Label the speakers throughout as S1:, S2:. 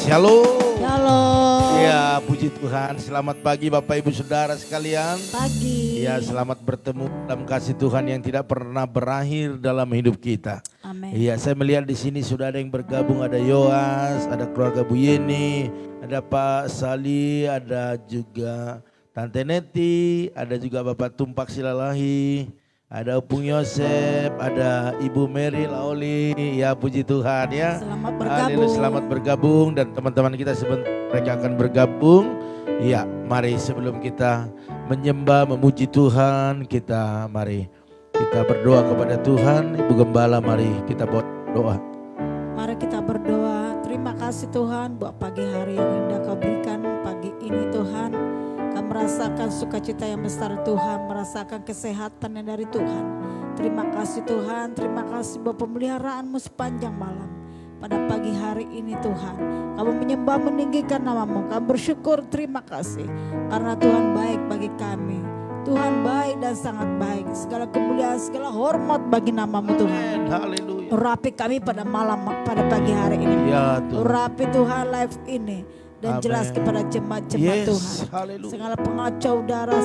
S1: Shalom.
S2: Shalom.
S1: Ya, puji Tuhan. Selamat pagi Bapak Ibu Saudara sekalian.
S2: Pagi.
S1: Ya, selamat bertemu dalam kasih Tuhan yang tidak pernah berakhir dalam hidup kita.
S2: Amin.
S1: Iya, saya melihat di sini sudah ada yang bergabung, ada Yoas, ada keluarga Bu Yeni, ada Pak Sali, ada juga Tante Neti, ada juga Bapak Tumpak Silalahi, ada Opung Yosep, ada Ibu Mary Laoli. Ya, puji Tuhan ya.
S2: Selamat
S1: Haleluya,
S2: bergabung.
S1: selamat bergabung dan teman-teman kita sebentar mereka akan bergabung. Ya, mari sebelum kita menyembah, memuji Tuhan, mari kita berdoa kepada Tuhan. Ibu Gembala, mari kita berdoa.
S2: Mari kita berdoa. Terima kasih Tuhan buat pagi hari yang indah Kau berikan pagi ini Tuhan. Kau merasakan sukacita yang besar Tuhan, merasakan kesehatan yang dari Tuhan. Terima kasih Tuhan, terima kasih buat pemeliharaanmu sepanjang malam. Pada pagi hari ini Tuhan, kami menyembah meninggikan namamu, kami bersyukur terima kasih. Karena Tuhan baik bagi kami. Tuhan baik dan sangat baik. Segala kemuliaan, segala hormat bagi namamu Tuhan.
S1: Haleluya.
S2: Urapi kami pada pagi hari ini.
S1: Ya Tuhan.
S2: Urapi Tuhan live ini. Dan
S1: Amen.
S2: jelas kepada jemaat-jemaat
S1: Yes,
S2: Tuhan.
S1: haleluya.
S2: Segala pengacau udara,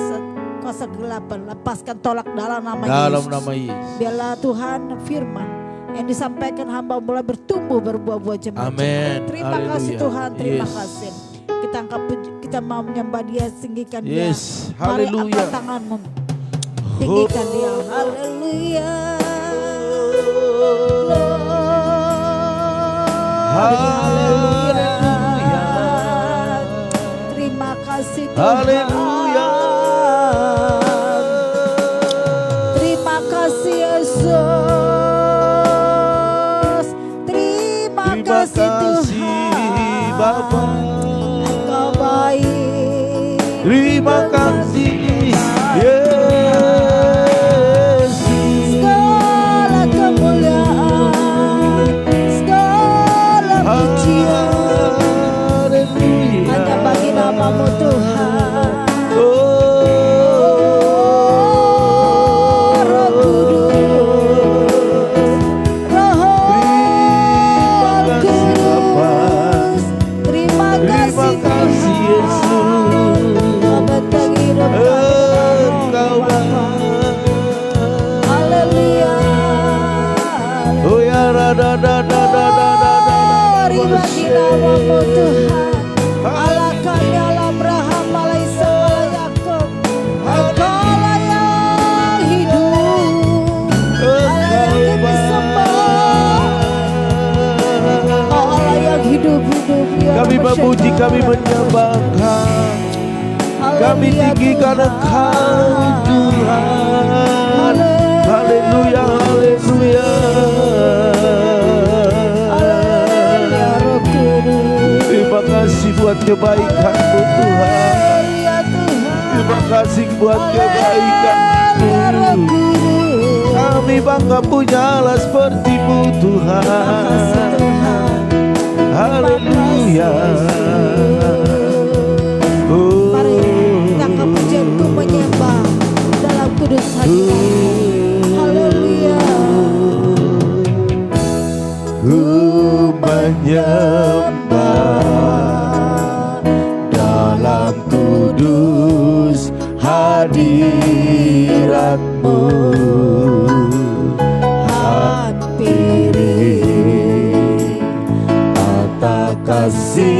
S2: kuasa kegelapan, lepaskan tolak dalam nama
S1: Dalam
S2: Yesus.
S1: nama Yesus.
S2: Biarlah Tuhan firman yang disampaikan hamba mulai bertumbuh berbuah-buah jemaat.
S1: Amen.
S2: Terima kasih
S1: Haleluya.
S2: Tuhan, terima
S1: Yes.
S2: kasih. Kita angkat kita mau menyembah dia, tinggikan dia.
S1: Yes,
S2: Mari
S1: haleluya.
S2: angkat tanganmu, tinggikan dia. Haleluya.
S1: Haleluya.
S2: Terima kasih Tuhan.
S1: Haleluya.
S2: Terima kasih Yesus. Terima kasih Tuhan.
S1: Bapa.
S2: Engkau baik.
S1: Terima kasih Yesus.
S2: Segala kemuliaan, segala pujian hanya bagi namamu Tuhan. Roh Kudus, Roh Kudus, terima kasih Tuhan. Abatang hidup kami. Haleluya.
S1: Oh ya rada da da da da da da.
S2: Mari bagi namamu Tuhan. Allah kami, Allah Abraham, Allah Ishak, Allah Yakub. Engkaulah yang hidup, Allah yang kami sembah. Allah yang hidup-hidup yang
S1: Kami memuji, kami menyembahkan, kami tinggikan Engkau Tuhan. Haleluya, haleluya.
S2: Haleluya, Roh Kudus.
S1: Terima kasih buat kebaikan-Mu Tuhan.
S2: Haleluya Tuhan.
S1: Terima kasih buat
S2: Haleluya, Roh
S1: kebaikan-Mu.
S2: Kudus.
S1: Kami bangga punya Allah seperti-Mu
S2: Terima kasih
S1: Tuhan.
S2: Tuhan.
S1: Haleluya.
S2: Mari kita angkat pujian untuk menyembah dalam kudus hadirat-Mu. Haleluya.
S1: Ku menyembah dalam kudus hadirat-Mu.
S2: Hampiri
S1: Kata kasih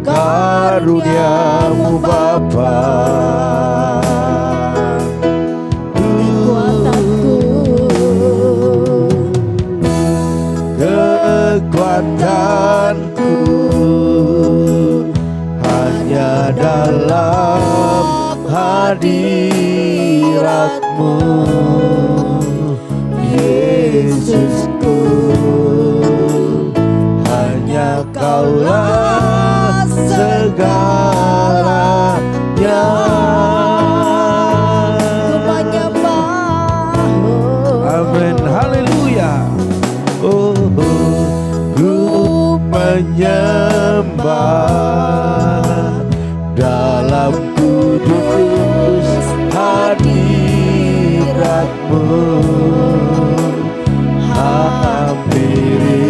S1: karunia-Mu Bapa.
S2: kekuatanku,
S1: Kekuatanku hanya dalam hadirat-Mu, Yesusku. Hanya Kaulah segalanya.
S2: ku menyembah.
S1: Amin, haleluya. Oh, ku menyembah dalam kudus hadirat-Mu. Hampiri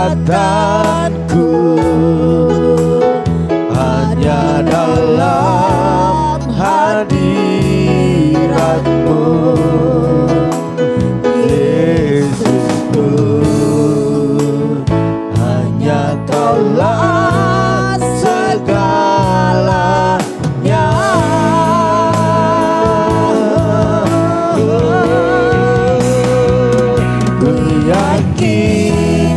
S1: kekuatanku hanya dalam hadirat-Mu, Yesusku. Hanya Kaulah segalanya. Ku yakin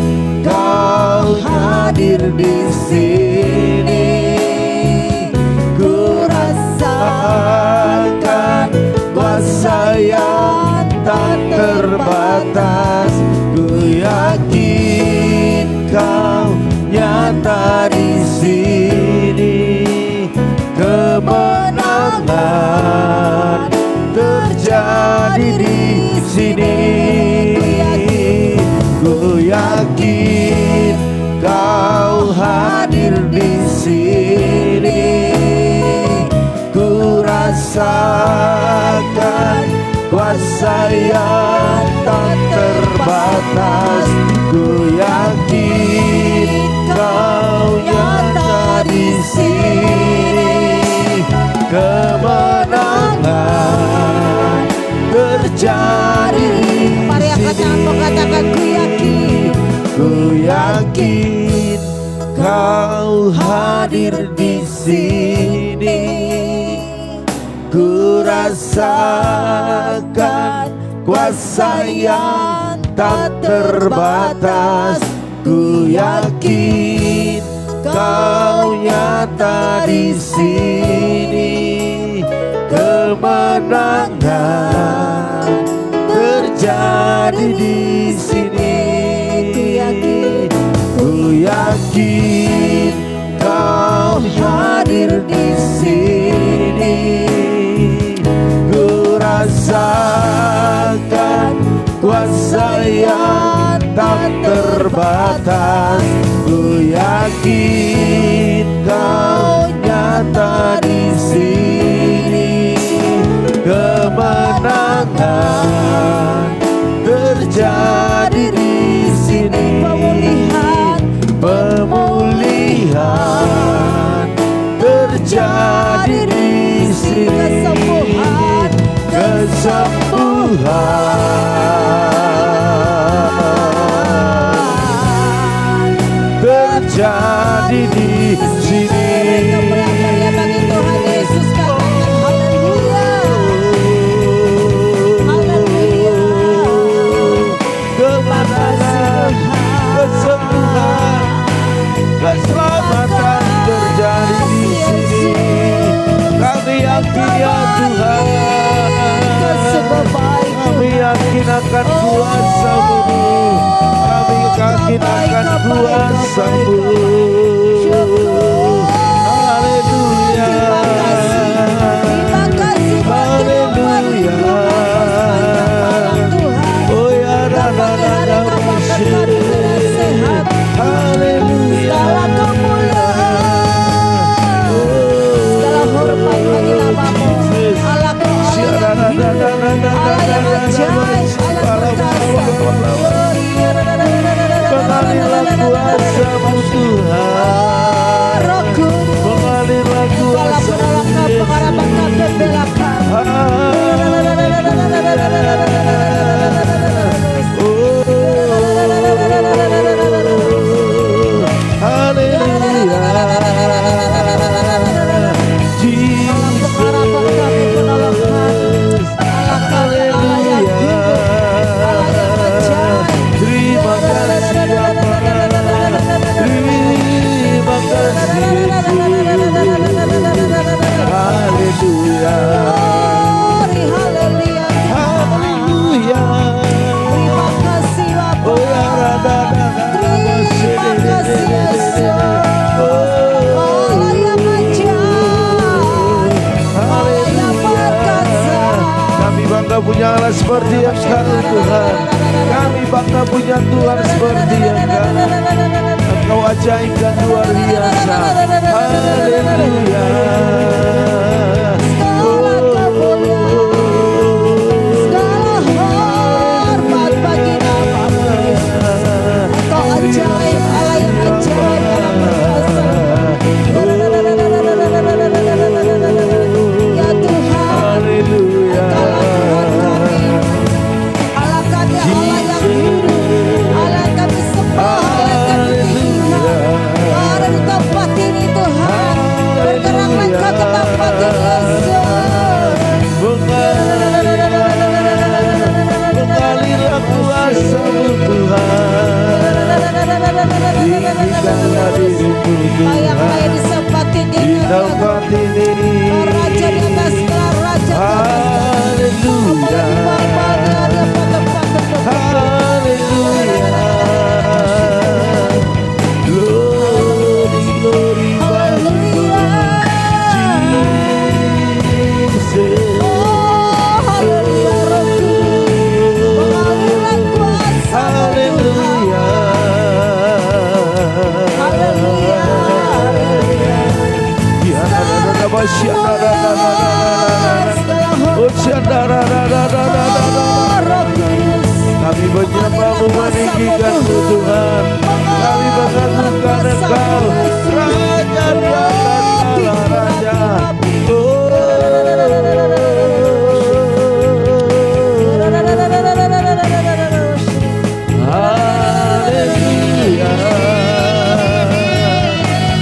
S1: Kau hadir di sini. Ku rasakan kuasa yang tak terbatas. Ku yakin Kau nyata di sini. Kemenangan terjadi di sini. Ku yakin Kau hadir di sini. Ku rasakan kuasa yang tak terbatas. Ku yakin Kau nyata di sini. Kemenangan terjadi di
S2: Mari angkat tanganmu, katakan ku yakin.
S1: Ku yakin Kau hadir di sini. Ku rasakan kuasa yang tak terbatas. Ku yakin Kau nyata di sini. Kemenangan terjadi di sini. Ku yakin Kau hadir di sini. Ku rasakan kuasa yang tak terbatas. Ku yakin Kau nyata di sini. Kemenangan terjadi di sini. Pemulihan terjadi di sini. Kesembuhan terjadi di sini. Kemenangan, kesembuhan, keselamatan terjadi di sini. Kami yakin ya Tuhan. Kami yakin akan kuasa-Mu. Kami yakin akan kuasa-Mu. Haleluya. Haleluya. Oh ya Rana haleluya.
S2: Segala hormat bagi nama-Mu. Allah yang ajaib, Allah perkasa.
S1: Mengalirlah kuasa-Mu Tuhan. Mengalirlah kuasa-Mu punya Allah seperti yang Kau Tuhan. Kami bangga punya Tuhan seperti yang Kau. Engkau ajaib dan luar biasa. Haleluya.
S2: Segala hormat bagi nama-Mu. Engkau ajaib,
S1: tempat ini.
S2: Raja di atas segala raja.
S1: Haleluya. Haleluya. Glory, glory,
S2: Haleluya.
S1: Jesus.
S2: Mengalirkan kuasa
S1: Haleluya.
S2: Haleluya.
S1: Ya, kami menyembahmu, meninggikanmu Tuhan. Kami mengagungkan Engkau, Raja di atas segala raja. Haleluya.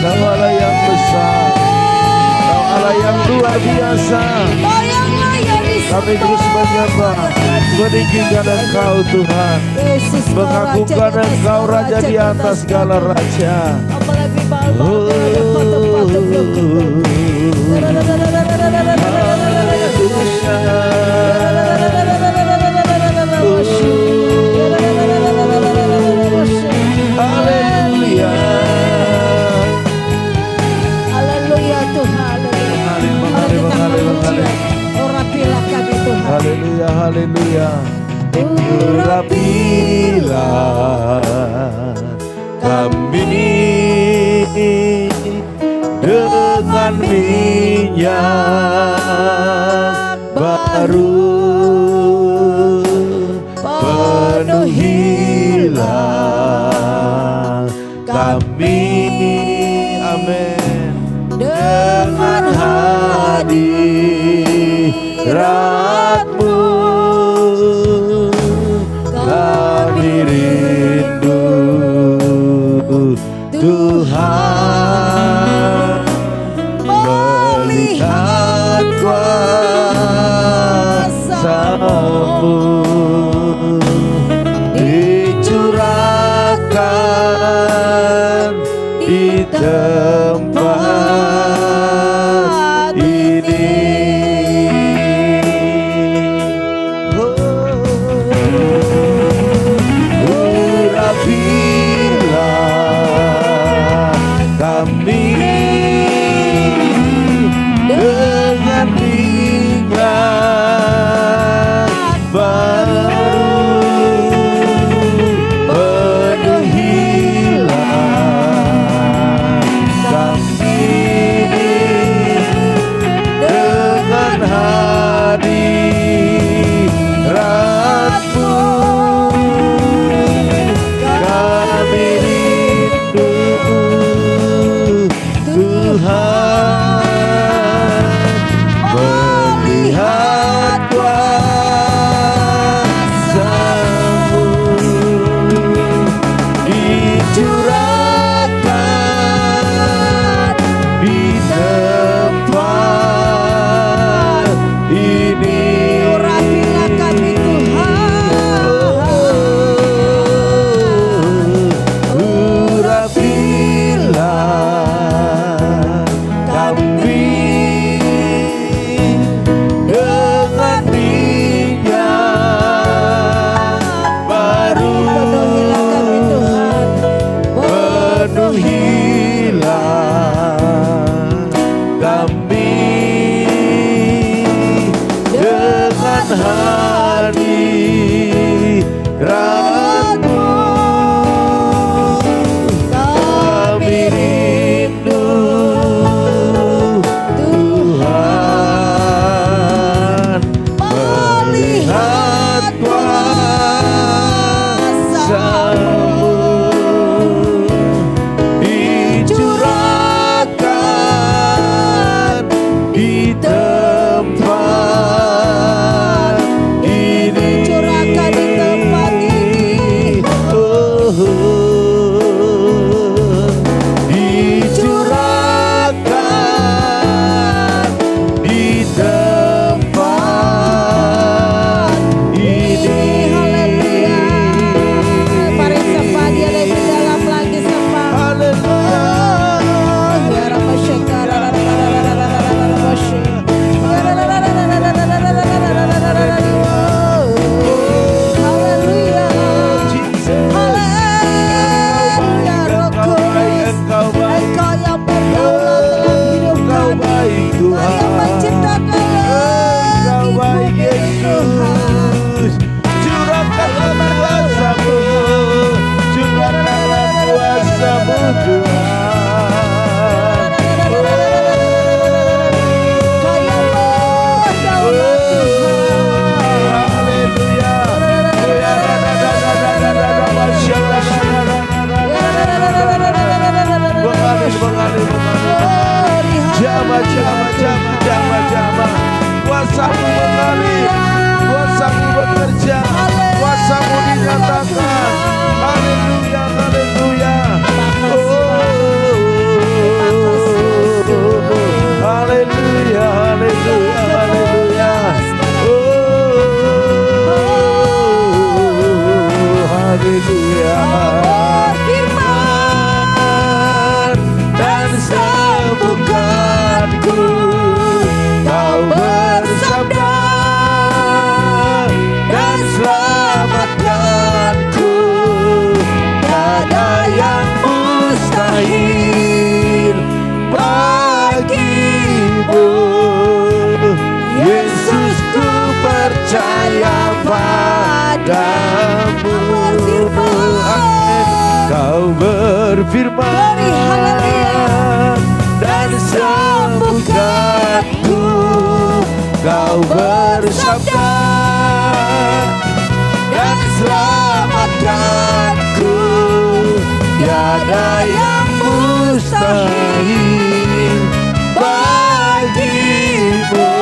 S1: Kau Allah yang besar, Kau Allah yang luar biasa. Kami terus menyembah, meninggikan Engkau Tuhan, mengagungkan Engkau Raja di atas segala raja. Haleluya.
S2: Haleluya Tuhan. Urapilah kami Tuhan.
S1: Haleluya, haleluya. Urapilah kami dengan minyak baru. Penuhilah kami, amin, dengan hadirat-Mu. Kami rindu Tuhan, melihat kuasa-Mu dicurahkan di tempat ini. Urapilah kami dengan minyak baru. Penuhilah kami dengan hadirat-Mu. Kami rindu Tuhan, melihat kuasa-Mu dicurahkan di tempat ini.
S2: Urapilah kami
S1: Urapilah kami dengan minyak baru.
S2: Penuhilah kami Tuhan.
S1: Penuhilah kami dengan hadirat-Mu. Kami rindu Tuhan, melihat kuasa-Mu dicurahkan di tempat katakan haleluya, haleluya. Haleluya, haleluya, haleluya. Haleluya. Firman dan sembuhkanku, Kau bersabda dan selamatkanku. Tiada yang mustahil bagimu. Yesus, ku percaya padamu. Kau berfirman dan sembuhkanku. Kau bersabda dan selamatkanku. Tiada yang mustahil bagimu.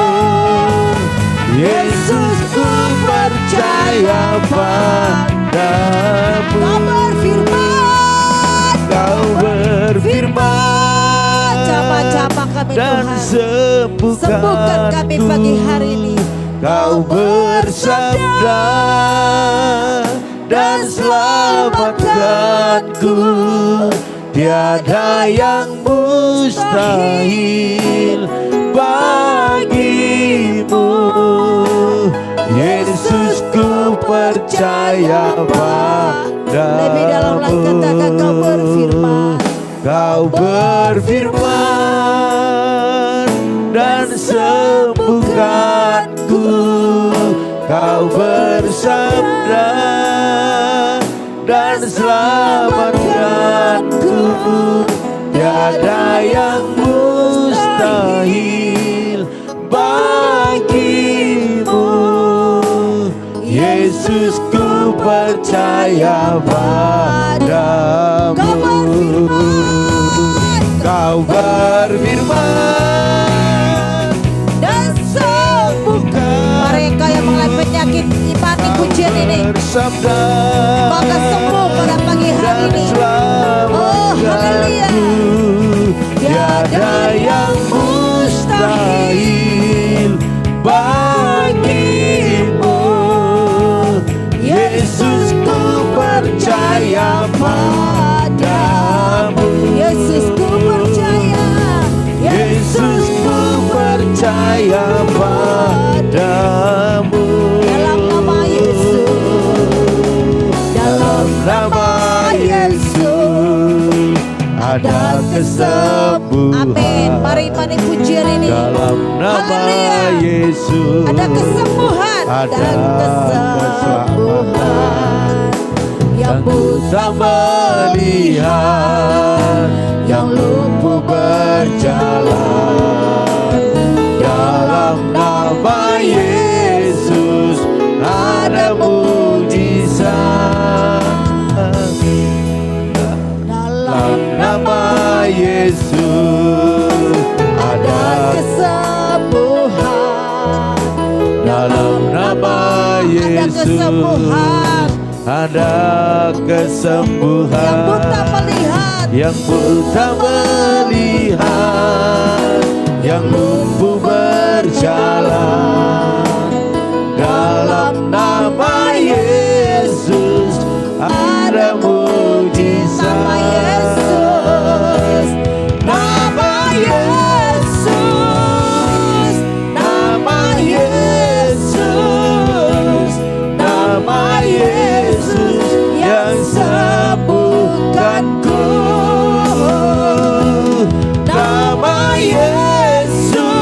S1: Yesus, ku percaya padamu. Kau berfirman
S2: Jamaah kami
S1: dan
S2: Tuhan, sembuhkan kami pagi hari ini.
S1: Kau bersabda dan selamatkanku. Tiada yang mustahil bagimu. Yesus, ku percaya padamu.
S2: Lebih dalam lagi katakan kau berfirman.
S1: Kau berfirman dan sembuhkanku. Kau bersabda dan selamatkanku. Tiada yang mustahil bagimu. Yesus, ku percaya padamu. Kau berfirman dan sembuhkan
S2: mereka yang mengalami penyakit hati pujian ini.
S1: Bersabda
S2: Maka sembuh pada pagi hari ini. Oh, haleluya.
S1: Tiada yang mustahil bagimu. Yesus, ku percaya padamu.
S2: Yesus, ku percaya.
S1: Yesus, ku percaya padamu.
S2: Dalam nama Yesus,
S1: Dalam nama Yesus ada kesembuhan.
S2: amin. Mari mari pujian ini.
S1: Dalam nama
S2: Haleluya.
S1: Yesus
S2: Ada kesembuhan
S1: ada
S2: dan kesembuhan. Yang
S1: buta melihat, yang lumpuh berjalan. Dalam nama Yesus ada mujizat. Dalam nama Yesus ada
S2: kesembuhan.
S1: dalam nama
S2: Ada
S1: Yesus
S2: kesembuhan.
S1: ada kesembuhan.
S2: Yang buta melihat,
S1: Yang buta melihat, yang lumpuh berjalan. Dalam nama Yesus ada mujizat.
S2: nama Yesus, nama Yesus, nama Yesus, nama Yesus yang sembuhkanku.
S1: Nama Yesus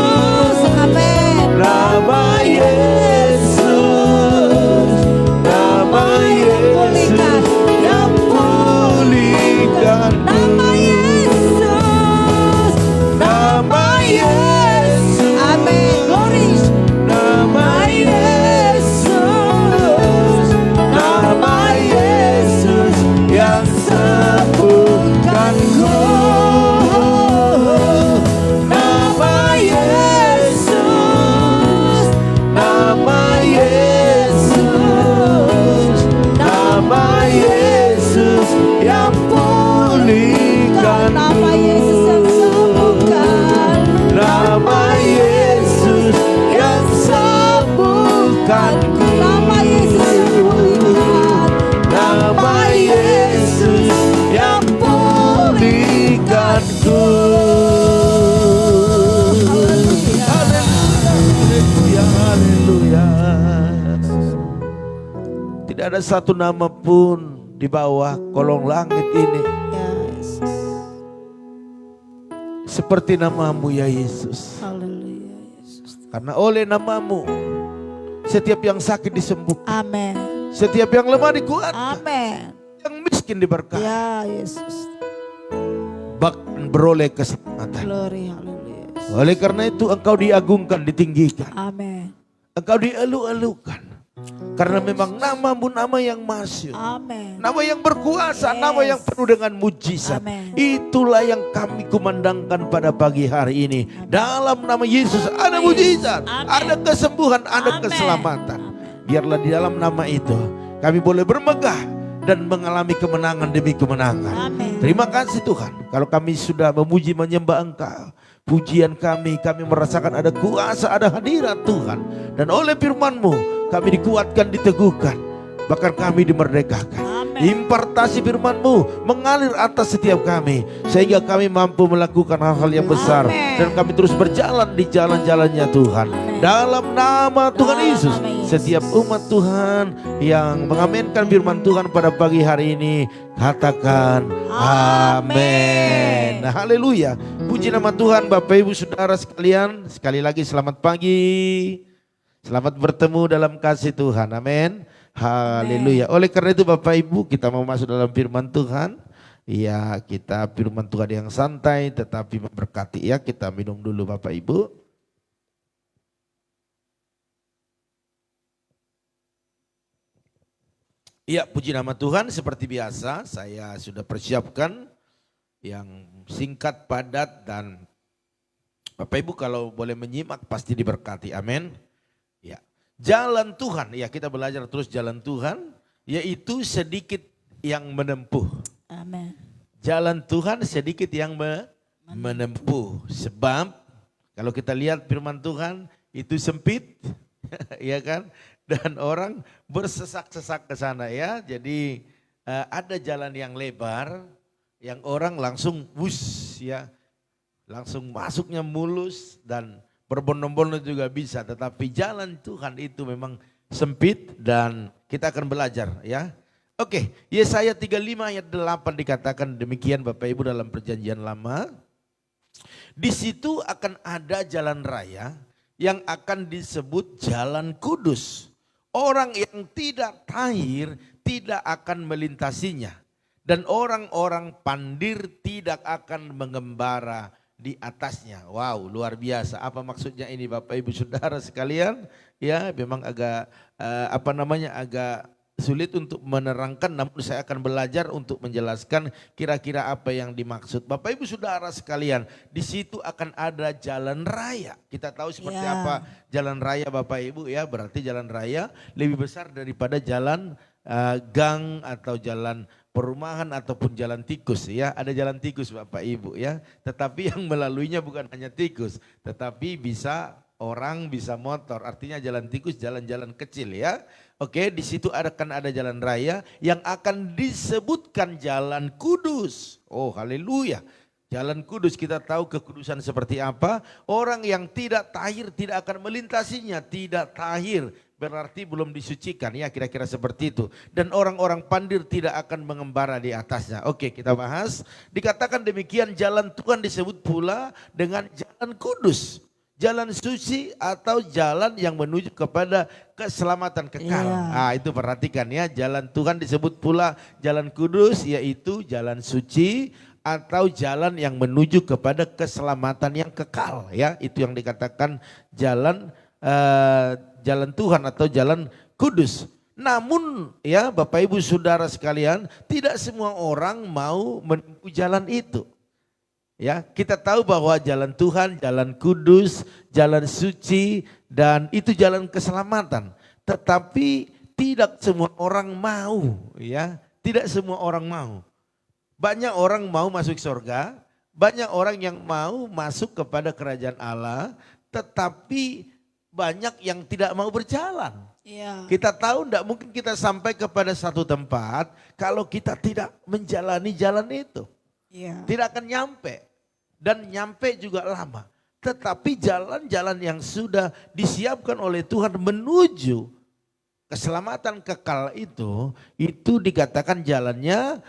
S1: satu nama pun di bawah kolong langit ini
S2: Ya Yesus.
S1: seperti namamu ya Yesus.
S2: Haleluya Yesus.
S1: Karena oleh namamu setiap yang sakit disembuhkan,
S2: Amin.
S1: setiap yang lemah dikuatkan,
S2: Amin.
S1: yang miskin diberkati,
S2: Ya Yesus.
S1: bahkan beroleh keselamatan.
S2: Glory haleluya. Yesus.
S1: Oleh karena itu engkau diagungkan, ditinggikan,
S2: Amin.
S1: engkau dielu-elukan. Karena memang namamu nama yang masyhur,
S2: Amin.
S1: nama yang berkuasa, nama yang penuh dengan mujizat.
S2: Amin.
S1: Itulah yang kami kumandangkan pada pagi hari ini. Dalam nama Yesus ada mujizat,
S2: Amin.
S1: ada kesembuhan, ada
S2: Amin.
S1: keselamatan.
S2: Amin.
S1: Biarlah di dalam nama itu kami boleh bermegah dan mengalami kemenangan demi kemenangan.
S2: Amin.
S1: Terima kasih Tuhan. Kalau kami sudah memuji menyembah Engkau, pujian kami merasakan ada kuasa, ada hadirat Tuhan. Dan oleh firman-Mu kami dikuatkan, diteguhkan, bahkan kami dimerdekakan.
S2: Amin.
S1: Impartasi firman-Mu mengalir atas setiap kami, sehingga kami mampu melakukan hal-hal yang besar.
S2: Amin.
S1: Dan kami terus berjalan di jalan-jalannya Tuhan.
S2: Amin.
S1: Dalam nama Tuhan
S2: Dalam
S1: Yesus,
S2: nama Yesus.
S1: setiap umat Tuhan yang mengaminkan firman Tuhan pada pagi hari ini, katakan amin. Nah, haleluya. Puji nama Tuhan. Bapak Ibu Saudara sekalian, sekali lagi selamat pagi. Selamat bertemu dalam kasih Tuhan. Amin. Haleluya. Oleh karena itu Bapak Ibu, kita mau masuk dalam firman Tuhan. Ya, kita firman Tuhan yang santai tetapi memberkati ya. Kita minum dulu Bapak Ibu. Ya, puji nama Tuhan. Seperti biasa saya sudah persiapkan yang singkat, padat, dan Bapak Ibu kalau boleh menyimak pasti diberkati. Amin. Ya, jalan Tuhan, ya kita belajar terus jalan Tuhan, yaitu sedikit yang menempuh.
S2: Amin.
S1: Jalan Tuhan sedikit yang menempuh. Sebab kalau kita lihat firman Tuhan itu sempit, ya kan? Dan orang bersesak-sesak ke sana ya. Jadi ada jalan yang lebar, yang orang langsung wus ya, langsung masuknya mulus dan berbondong-bondong juga bisa, tetapi jalan Tuhan itu memang sempit dan kita akan belajar ya. Oke, Yesaya 35 ayat 8 dikatakan demikian Bapak Ibu dalam perjanjian lama. Di situ akan ada jalan raya yang akan disebut jalan kudus. Orang yang tidak tahir tidak akan melintasinya. Dan orang-orang pandir tidak akan mengembara di atasnya. Wow, luar biasa. Apa maksudnya ini Bapak Ibu Saudara sekalian? Ya, memang agak agak sulit untuk menerangkan, namun saya akan belajar untuk menjelaskan kira-kira apa yang dimaksud. Bapak Ibu Saudara sekalian, di situ akan ada jalan raya. Kita tahu seperti apa jalan raya Bapak Ibu ya, berarti jalan raya lebih besar daripada jalan gang atau jalan perumahan ataupun jalan tikus ya. Ada jalan tikus Bapak Ibu ya, tetapi yang melaluinya bukan hanya tikus, tetapi bisa orang, bisa motor. Artinya jalan tikus jalan-jalan kecil ya. Oke, di situ akan ada jalan raya yang akan disebutkan jalan kudus. Oh, haleluya. Jalan kudus, kita tahu kekudusan seperti apa. Orang yang tidak tahir tidak akan melintasinya. Tidak tahir berarti belum disucikan ya, kira-kira seperti itu. Dan orang-orang pandir tidak akan mengembara di atasnya. Oke, kita bahas. Dikatakan demikian, jalan Tuhan disebut pula dengan jalan kudus. Jalan suci atau jalan yang menuju kepada keselamatan kekal. Nah, itu perhatikan ya, jalan Tuhan disebut pula jalan kudus, yaitu jalan suci atau jalan yang menuju kepada keselamatan yang kekal ya. Itu yang dikatakan jalan Tuhan atau jalan kudus. Namun ya Bapak Ibu Saudara sekalian, tidak semua orang mau menempuh jalan itu. Ya, kita tahu bahwa jalan Tuhan, jalan kudus, jalan suci, dan itu jalan keselamatan. Tetapi tidak semua orang mau, ya. Tidak semua orang mau. Banyak orang mau masuk surga, banyak orang yang mau masuk kepada kerajaan Allah, tetapi banyak yang tidak mau berjalan.
S2: Ya.
S1: Kita tahu tidak mungkin kita sampai kepada satu tempat kalau kita tidak menjalani jalan itu.
S2: Ya.
S1: Tidak akan nyampe. Dan nyampe juga lama. Tetapi jalan-jalan yang sudah disiapkan oleh Tuhan menuju keselamatan kekal itu dikatakan jalannya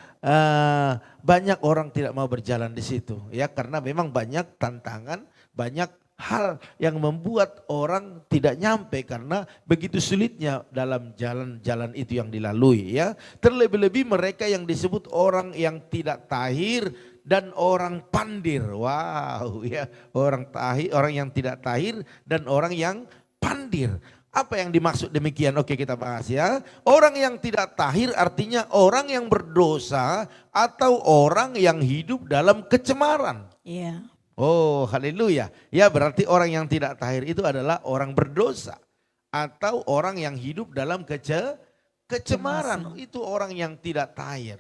S1: banyak orang tidak mau berjalan di situ ya, karena memang banyak tantangan, banyak hal yang membuat orang tidak nyampe karena begitu sulitnya dalam jalan-jalan itu yang dilalui ya. Terlebih-lebih mereka yang disebut orang yang tidak tahir dan orang pandir. Wow ya, orang yang tidak tahir dan orang yang pandir. Apa yang dimaksud demikian? Oke, kita bahas ya. Orang yang tidak tahir artinya orang yang berdosa atau orang yang hidup dalam kecemaran.
S2: Iya.
S1: Oh, haleluya. Ya, berarti orang yang tidak tahir itu adalah orang berdosa atau orang yang hidup dalam kecemaran. Itu orang yang tidak tahir.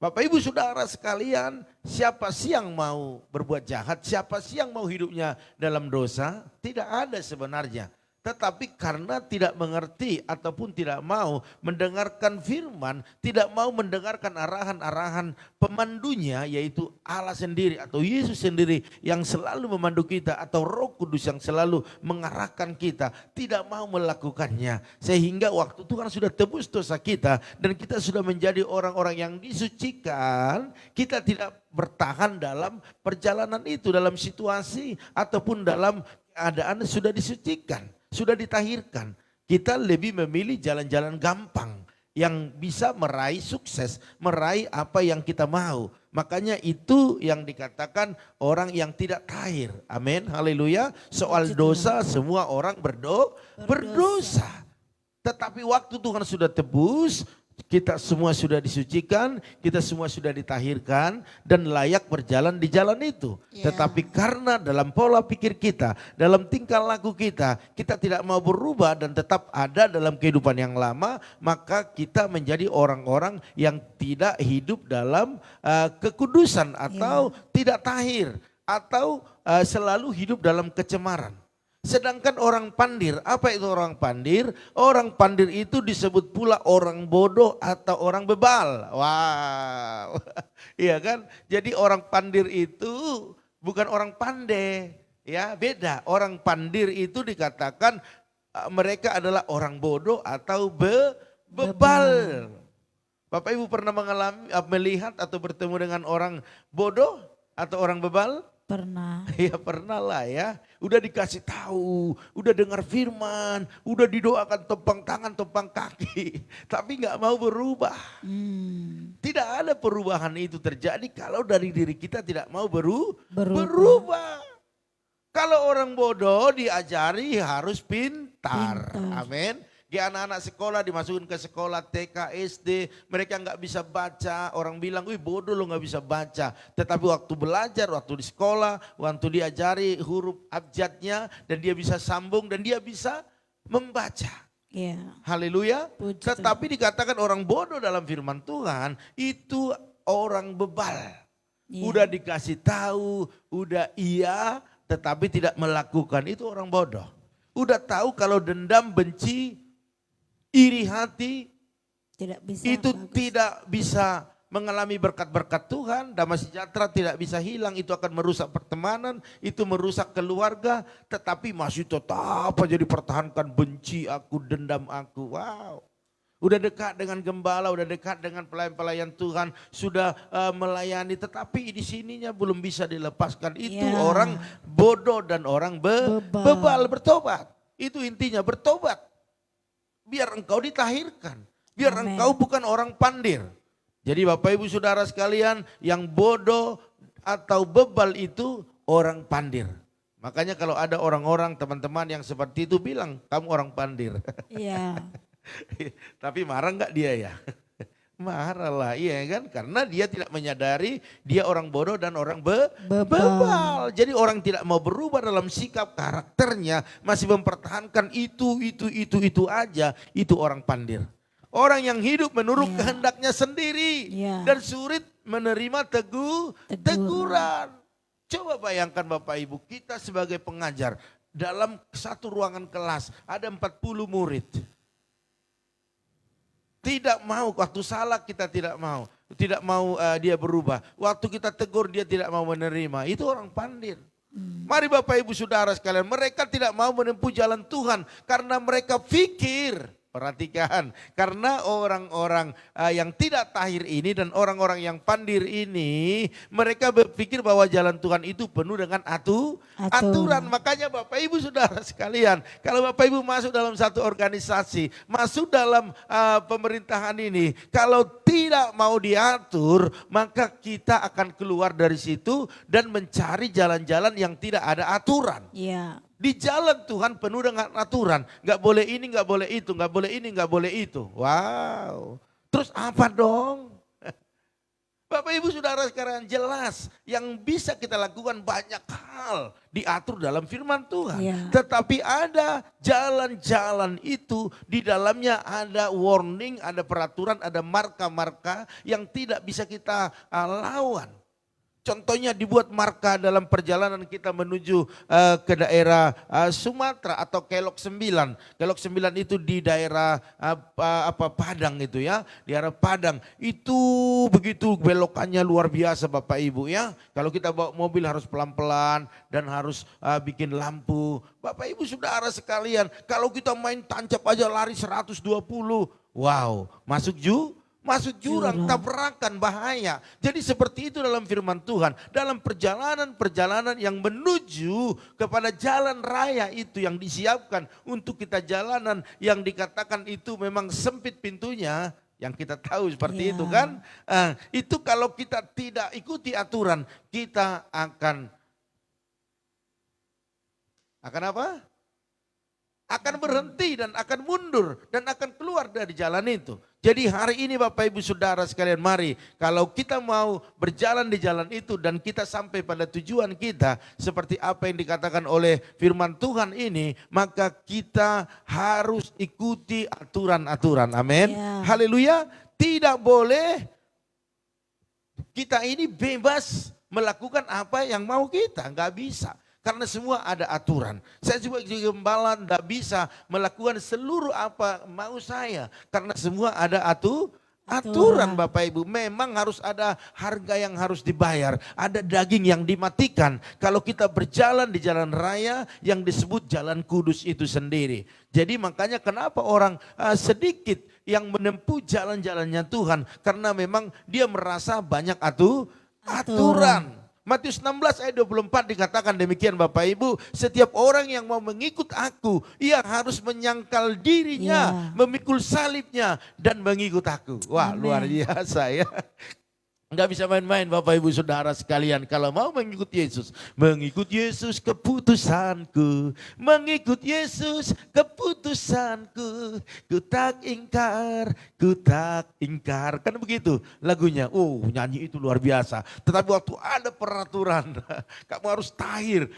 S1: Bapak Ibu Saudara sekalian, siapa sih yang mau berbuat jahat? Siapa sih yang mau hidupnya dalam dosa? Tidak ada sebenarnya. Tetapi karena tidak mengerti ataupun tidak mau mendengarkan firman, tidak mau mendengarkan arahan-arahan pemandunya, yaitu Allah sendiri atau Yesus sendiri yang selalu memandu kita, atau Roh Kudus yang selalu mengarahkan kita, tidak mau melakukannya. Sehingga waktu Tuhan sudah tebus dosa kita dan kita sudah menjadi orang-orang yang disucikan, kita tidak bertahan dalam perjalanan itu, dalam situasi ataupun dalam keadaan sudah disucikan, sudah ditahirkan. Kita lebih memilih jalan-jalan gampang yang bisa meraih sukses, meraih apa yang kita mau. Makanya itu yang dikatakan orang yang tidak tahir. Amin, haleluya. Soal dosa semua orang berdosa. Tetapi waktu Tuhan sudah tebus, kita semua sudah disucikan, kita semua sudah ditahirkan dan layak berjalan di jalan itu. Tetapi karena dalam pola pikir kita, dalam tingkah laku kita, kita tidak mau berubah dan tetap ada dalam kehidupan yang lama, maka kita menjadi orang-orang yang tidak hidup dalam kekudusan atau tidak tahir, atau selalu hidup dalam kecemaran. Sedangkan orang pandir, apa itu orang pandir? Orang pandir itu disebut pula orang bodoh atau orang bebal. Wow, iya kan? Jadi orang pandir itu bukan orang pandai, ya beda. Orang pandir itu dikatakan mereka adalah orang bodoh atau bebal. Bapak Ibu pernah melihat atau bertemu dengan orang bodoh atau orang bebal?
S2: Pernah.
S1: Ya pernah lah ya. Udah dikasih tahu, udah dengar firman, udah didoakan topang tangan, topang kaki. Tapi gak mau berubah. Tidak ada perubahan itu terjadi kalau dari diri kita tidak mau berubah. Kalau orang bodoh diajari harus pintar. Amin. Anak-anak sekolah dimasukin ke sekolah TK, SD, mereka nggak bisa baca. Orang bilang, wih bodoh lo nggak bisa baca. Tetapi waktu belajar, waktu di sekolah, waktu diajari huruf abjadnya dan dia bisa sambung dan dia bisa membaca. Haleluya. Tetapi dikatakan orang bodoh dalam firman Tuhan itu orang bebal. Udah dikasih tahu, udah iya, tetapi tidak melakukan, itu orang bodoh. Udah tahu kalau dendam, benci, iri hati tidak bisa mengalami berkat-berkat Tuhan, damai sejahtera tidak bisa hilang, itu akan merusak pertemanan, itu merusak keluarga, tetapi masih tetap aja dipertahankan, benci aku, dendam aku. Wow. Udah dekat dengan gembala, udah dekat dengan pelayan-pelayan Tuhan, sudah melayani, tetapi di sininya belum bisa dilepaskan. Itu orang bodoh dan orang bebal. Bertobat. Itu intinya, bertobat. Biar engkau ditahirkan. Biar engkau bukan orang pandir. Jadi Bapak Ibu Saudara sekalian, yang bodoh atau bebal itu orang pandir. Makanya kalau ada orang-orang, teman-teman yang seperti itu bilang, kamu orang pandir.
S2: Iya.
S1: Tapi marah enggak dia ya? Marah lah, iya kan? Karena dia tidak menyadari dia orang bodoh dan orang bebal. Jadi orang tidak mau berubah dalam sikap karakternya, masih mempertahankan itu aja, itu orang pandir. Orang yang hidup menurut kehendaknya sendiri dan sulit menerima teguran. Coba bayangkan Bapak Ibu, kita sebagai pengajar dalam satu ruangan kelas ada 40 murid. Tidak mau, waktu salah kita tidak mau dia berubah. Waktu kita tegur dia tidak mau menerima, itu orang pandir. Mari Bapak Ibu Saudara sekalian, mereka tidak mau menempuh jalan Tuhan karena mereka pikir Perhatikan, karena orang-orang yang tidak tahir ini dan orang-orang yang pandir ini, mereka berpikir bahwa jalan Tuhan itu penuh dengan aturan. Makanya Bapak Ibu saudara sekalian, kalau Bapak Ibu masuk dalam satu organisasi, masuk dalam pemerintahan ini, kalau tidak mau diatur, maka kita akan keluar dari situ dan mencari jalan-jalan yang tidak ada aturan.
S2: Iya.
S1: Di jalan Tuhan penuh dengan aturan. Gak boleh ini, gak boleh itu, gak boleh ini, gak boleh itu. Wow. Terus apa dong? Bapak Ibu saudara sekarang jelas yang bisa kita lakukan banyak hal diatur dalam firman Tuhan.
S2: Ya.
S1: Tetapi ada jalan-jalan itu di dalamnya ada warning, ada peraturan, ada marka-marka yang tidak bisa kita lawan. Contohnya dibuat marka dalam perjalanan kita menuju ke daerah Sumatera atau Kelok 9. Kelok 9 itu di daerah Padang itu ya, di daerah Padang. Itu begitu belokannya luar biasa Bapak Ibu ya. Kalau kita bawa mobil harus pelan-pelan dan harus bikin lampu. Bapak Ibu saudara sekalian, kalau kita main tancap aja lari 120. Wow, masuk jurang, tabrakan, bahaya. Jadi seperti itu dalam firman Tuhan. Dalam perjalanan-perjalanan yang menuju kepada jalan raya itu yang disiapkan untuk kita jalanan. Yang dikatakan itu memang sempit pintunya. Yang kita tahu seperti itu kan. Itu kalau kita tidak ikuti aturan, kita akan apa? Akan berhenti dan akan mundur dan akan keluar dari jalan itu. Jadi hari ini Bapak Ibu Saudara sekalian, mari kalau kita mau berjalan di jalan itu dan kita sampai pada tujuan kita seperti apa yang dikatakan oleh firman Tuhan ini, maka kita harus ikuti aturan-aturan. Amin.
S2: Ya.
S1: Haleluya. Tidak boleh kita ini bebas melakukan apa yang mau kita, nggak bisa. Karena semua ada aturan. Saya juga gembala tidak bisa melakukan seluruh apa mau saya. Karena semua ada aturan Bapak Ibu. Memang harus ada harga yang harus dibayar. Ada daging yang dimatikan. Kalau kita berjalan di jalan raya yang disebut jalan kudus itu sendiri. Jadi makanya kenapa orang sedikit yang menempuh jalan-jalannya Tuhan. Karena memang dia merasa banyak aturan. Matius 16 ayat 24 dikatakan demikian Bapak Ibu. Setiap orang yang mau mengikut aku, ia harus menyangkal dirinya, memikul salibnya dan mengikut aku. Wah, Amen. Luar biasa ya. Enggak bisa main-main Bapak Ibu Saudara sekalian. Kalau mau mengikut Yesus keputusanku. Mengikut Yesus keputusanku. Ku tak ingkar. Kan begitu lagunya. Oh, nyanyi itu luar biasa. Tetapi waktu ada peraturan, kamu harus tahir.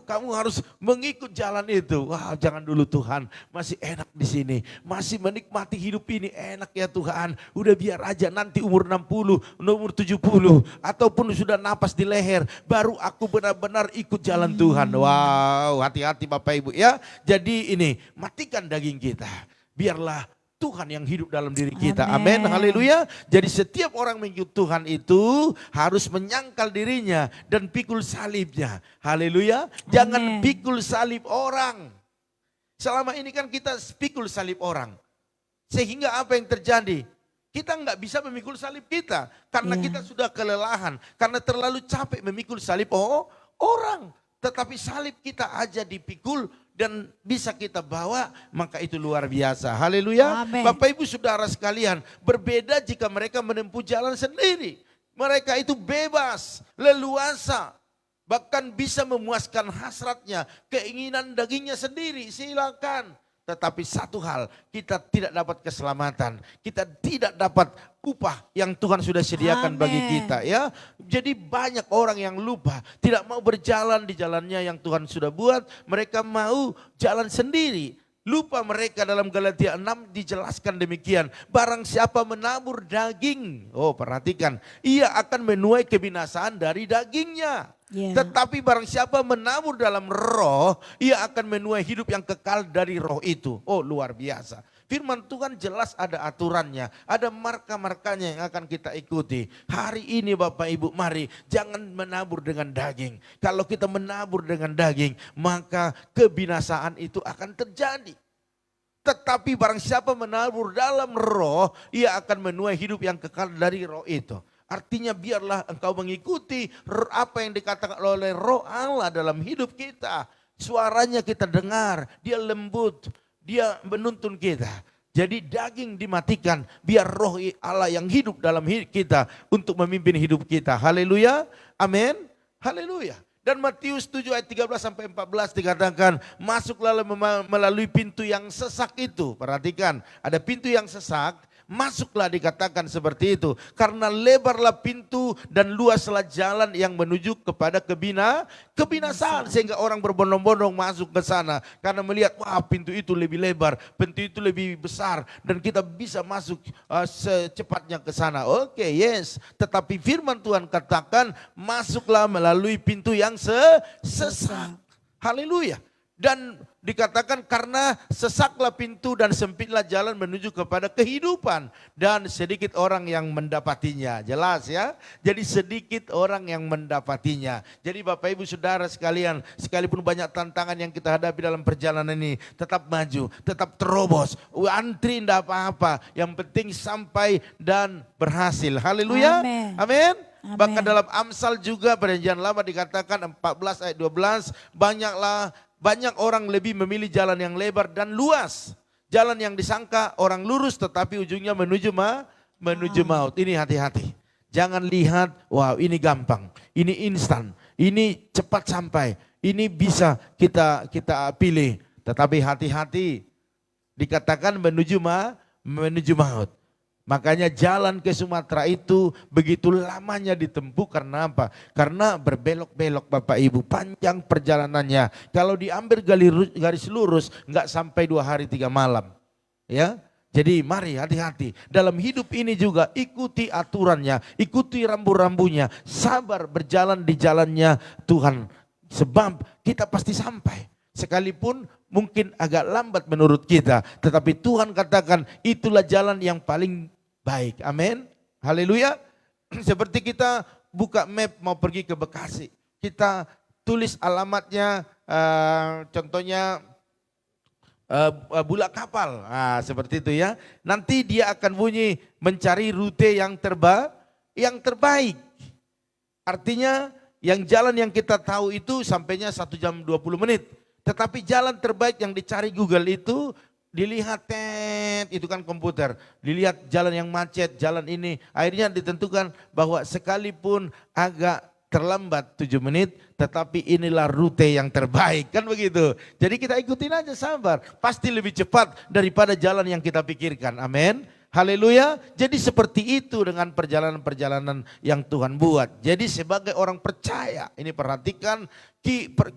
S1: Kamu harus mengikut jalan itu. Wah, jangan dulu Tuhan. Masih enak di sini. Masih menikmati hidup ini. Enak ya Tuhan. Udah biar aja nanti umur 60, umur 70 ataupun sudah napas di leher baru aku benar-benar ikut jalan Tuhan. Wow, hati-hati Bapak Ibu ya. Jadi ini matikan daging kita. Biarlah Tuhan yang hidup dalam diri kita. Amin. Haleluya. Jadi setiap orang mengikut Tuhan itu harus menyangkal dirinya dan pikul salibnya. Haleluya. Jangan pikul salib orang. Selama ini kan kita pikul salib orang. Sehingga apa yang terjadi? Kita nggak bisa memikul salib kita karena kita sudah kelelahan, karena terlalu capek memikul salib orang. Tetapi salib kita aja dipikul dan bisa kita bawa, maka itu luar biasa. Haleluya. Bapak Ibu Saudara sekalian, berbeda jika mereka menempuh jalan sendiri. Mereka itu bebas, leluasa, bahkan bisa memuaskan hasratnya, keinginan dagingnya sendiri, silakan. Tetapi satu hal, kita tidak dapat keselamatan. Kita tidak dapat upah yang Tuhan sudah sediakan bagi kita ya. Jadi banyak orang yang lupa, tidak mau berjalan di jalannya yang Tuhan sudah buat. Mereka mau jalan sendiri. Lupa mereka dalam Galatia 6 dijelaskan demikian. Barang siapa menabur daging, perhatikan, ia akan menuai kebinasaan dari dagingnya. Tetapi barang siapa menabur dalam roh, ia akan menuai hidup yang kekal dari roh itu. Oh, luar biasa. Firman Tuhan jelas ada aturannya, ada marka-markanya yang akan kita ikuti. Hari ini Bapak Ibu, mari jangan menabur dengan daging. Kalau kita menabur dengan daging, maka kebinasaan itu akan terjadi. Tetapi barang siapa menabur dalam roh, ia akan menuai hidup yang kekal dari roh itu. Artinya biarlah engkau mengikuti apa yang dikatakan oleh roh Allah dalam hidup kita. Suaranya kita dengar, dia lembut, dia menuntun kita. Jadi daging dimatikan, biar roh Allah yang hidup dalam hidup kita untuk memimpin hidup kita. Haleluya, amin, haleluya. Dan Matius 7 ayat 13 sampai 14 dikatakan, masuklah melalui pintu yang sesak itu. Perhatikan, ada pintu yang sesak, masuklah dikatakan seperti itu. Karena lebarlah pintu dan luaslah jalan yang menuju kepada kebinasaan. Sehingga orang berbondong-bondong masuk ke sana. Karena melihat, wah pintu itu lebih lebar, pintu itu lebih besar. Dan kita bisa masuk secepatnya ke sana. Oke, yes. Tetapi firman Tuhan katakan, masuklah melalui pintu yang sesak. Haleluya. Dan dikatakan karena sesaklah pintu dan sempitlah jalan menuju kepada kehidupan. Dan sedikit orang yang mendapatinya. Jelas ya. Jadi sedikit orang yang mendapatinya. Jadi Bapak Ibu Saudara sekalian, sekalipun banyak tantangan yang kita hadapi dalam perjalanan ini, tetap maju, tetap terobos. Antri tidak apa-apa. Yang penting sampai dan berhasil. Haleluya.
S2: Amin.
S1: Amin.
S2: Amin.
S1: Bahkan dalam Amsal juga perjanjian lama dikatakan 14 ayat 12, banyak orang lebih memilih jalan yang lebar dan luas. Jalan yang disangka orang lurus tetapi ujungnya menuju maut. Ini hati-hati. Jangan lihat, wow ini gampang, ini instan, ini cepat sampai, ini bisa kita pilih. Tetapi hati-hati, dikatakan menuju maut. Makanya jalan ke Sumatera itu begitu lamanya ditempuh karena apa? Karena berbelok-belok Bapak Ibu, panjang perjalanannya. Kalau diambil garis lurus nggak sampai 2 hari 3 malam. Ya, jadi mari hati-hati. Dalam hidup ini juga ikuti aturannya, ikuti rambu-rambunya, sabar berjalan di jalannya Tuhan. Sebab kita pasti sampai. Sekalipun mungkin agak lambat menurut kita, tetapi Tuhan katakan itulah jalan yang paling baik. Amin. Haleluya. Seperti kita buka map mau pergi ke Bekasi. Kita tulis alamatnya, contohnya Bulak Kapal. Nah, seperti itu ya. Nanti dia akan bunyi mencari rute yang terbaik. Artinya yang jalan yang kita tahu itu sampainya 1 jam 20 menit. Tetapi jalan terbaik yang dicari Google itu dilihat itu kan komputer, dilihat jalan yang macet, jalan ini, akhirnya ditentukan bahwa sekalipun agak terlambat 7 menit, tetapi inilah rute yang terbaik, kan begitu. Jadi kita ikutin aja sabar, pasti lebih cepat daripada jalan yang kita pikirkan, amin. Haleluya. Jadi seperti itu dengan perjalanan-perjalanan yang Tuhan buat. Jadi sebagai orang percaya, ini perhatikan,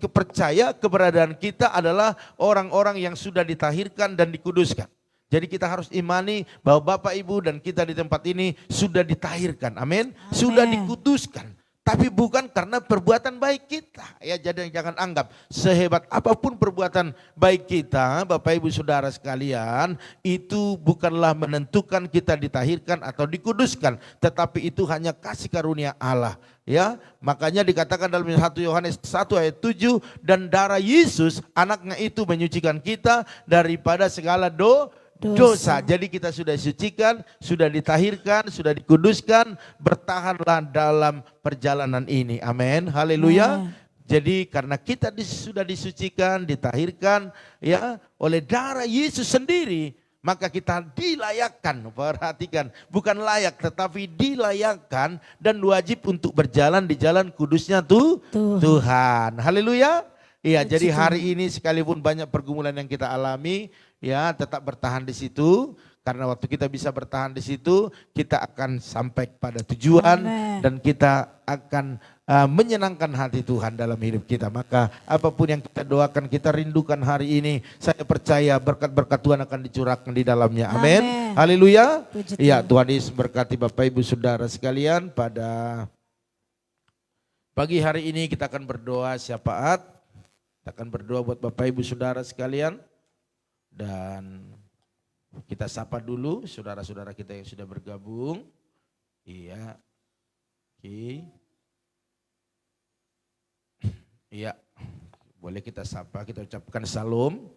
S1: percaya keberadaan kita adalah orang-orang yang sudah ditahirkan dan dikuduskan. Jadi kita harus imani bahwa Bapak Ibu dan kita di tempat ini sudah ditahirkan. Amin. Sudah dikuduskan. Tapi bukan karena perbuatan baik kita. Ya, jadi jangan anggap sehebat apapun perbuatan baik kita, Bapak Ibu Saudara sekalian, itu bukanlah menentukan kita ditahirkan atau dikuduskan, tetapi itu hanya kasih karunia Allah. Ya, makanya dikatakan dalam 1 Yohanes 1 ayat 7, dan darah Yesus anaknya itu menyucikan kita daripada segala dosa. Jadi kita sudah disucikan, sudah ditahirkan, sudah dikuduskan, bertahanlah dalam perjalanan ini. Amin. Haleluya. Jadi karena kita sudah disucikan, ditahirkan ya oleh darah Yesus sendiri, maka kita dilayakkan. Perhatikan, bukan layak tetapi dilayakkan dan wajib untuk berjalan di jalan kudusnya Tuhan. Haleluya. Iya, jadi hari ini sekalipun banyak pergumulan yang kita alami, ya tetap bertahan di situ. Karena waktu kita bisa bertahan di situ, kita akan sampai pada tujuan. Amen. Dan kita akan menyenangkan hati Tuhan dalam hidup kita. Maka apapun yang kita doakan, kita rindukan hari ini, saya percaya berkat-berkat Tuhan akan dicurahkan di dalamnya. Amin. Haleluya. Iya, Tuhan Yesus berkati Bapak Ibu Saudara sekalian. Pada pagi hari ini kita akan berdoa syafaat. Kita akan berdoa buat Bapak Ibu Saudara sekalian. Dan kita sapa dulu saudara-saudara kita yang sudah bergabung. Iya. Oke. Iya. Boleh kita sapa, kita ucapkan salam.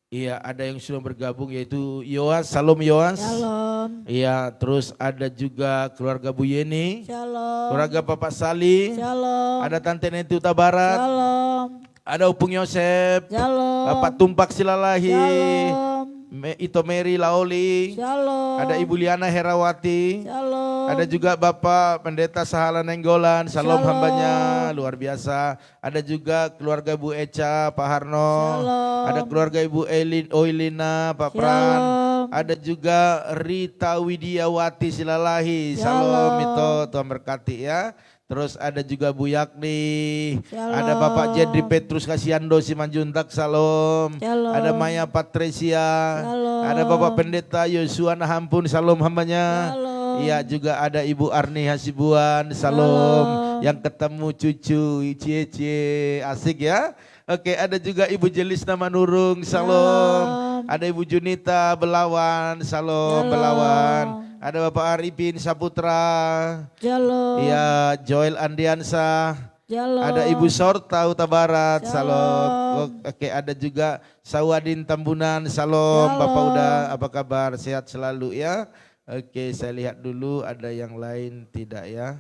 S1: Iya, ada yang sudah bergabung yaitu Yoas, Salam Yoas.
S2: Shalom.
S1: Iya, terus ada juga keluarga Bu Yeni,
S2: Shalom.
S1: keluarga Bapak Sali,
S2: Shalom.
S1: ada Tante Neti Huta Barat,
S2: Shalom.
S1: ada Upung Yosep,
S2: Shalom.
S1: Bapak Tumpak Silalahi,
S2: Shalom.
S1: Ito Mary Laoli,
S2: Shalom.
S1: ada Ibu Liana Herawati,
S2: Shalom.
S1: ada juga Bapak Pendeta Sahala Nenggolan, salam
S2: Shalom.
S1: hambanya luar biasa. Ada juga keluarga Bu Eca, Pak Harno,
S2: Shalom.
S1: ada keluarga Ibu Oilina, Pak Pran,
S2: Shalom.
S1: ada juga Rita Widiawati Silalahi, salam
S2: Shalom.
S1: itu Tuhan berkati ya. Terus ada juga Bu Yakni,
S2: Shalom.
S1: ada Bapak Jedri Petrus Kasiando Simanjuntak, salam.
S2: Shalom.
S1: Ada Maya Patricia,
S2: Shalom.
S1: ada Bapak Pendeta Yosua Nahampun, salam hambanya.
S2: Shalom.
S1: Iya, juga ada Ibu Arni Hasibuan, salam.
S2: Shalom.
S1: Yang ketemu cucu, cie asik ya. Oke, ada juga Ibu Jelisna Manurung, salam.
S2: Shalom.
S1: Ada Ibu Junita Belawan, salam
S2: Shalom.
S1: Belawan. Ada Bapak Arifin Saputra.
S2: Shalom.
S1: Iya, Joel Andiansa.
S2: Shalom.
S1: Ada Ibu Sorta Huta Barat, salam.
S2: Shalom.
S1: Oke, ada juga Sawadin Tambunan, salam.
S2: Shalom.
S1: Bapak udah apa kabar? Sehat selalu ya. Oke, saya lihat dulu ada yang lain tidak ya.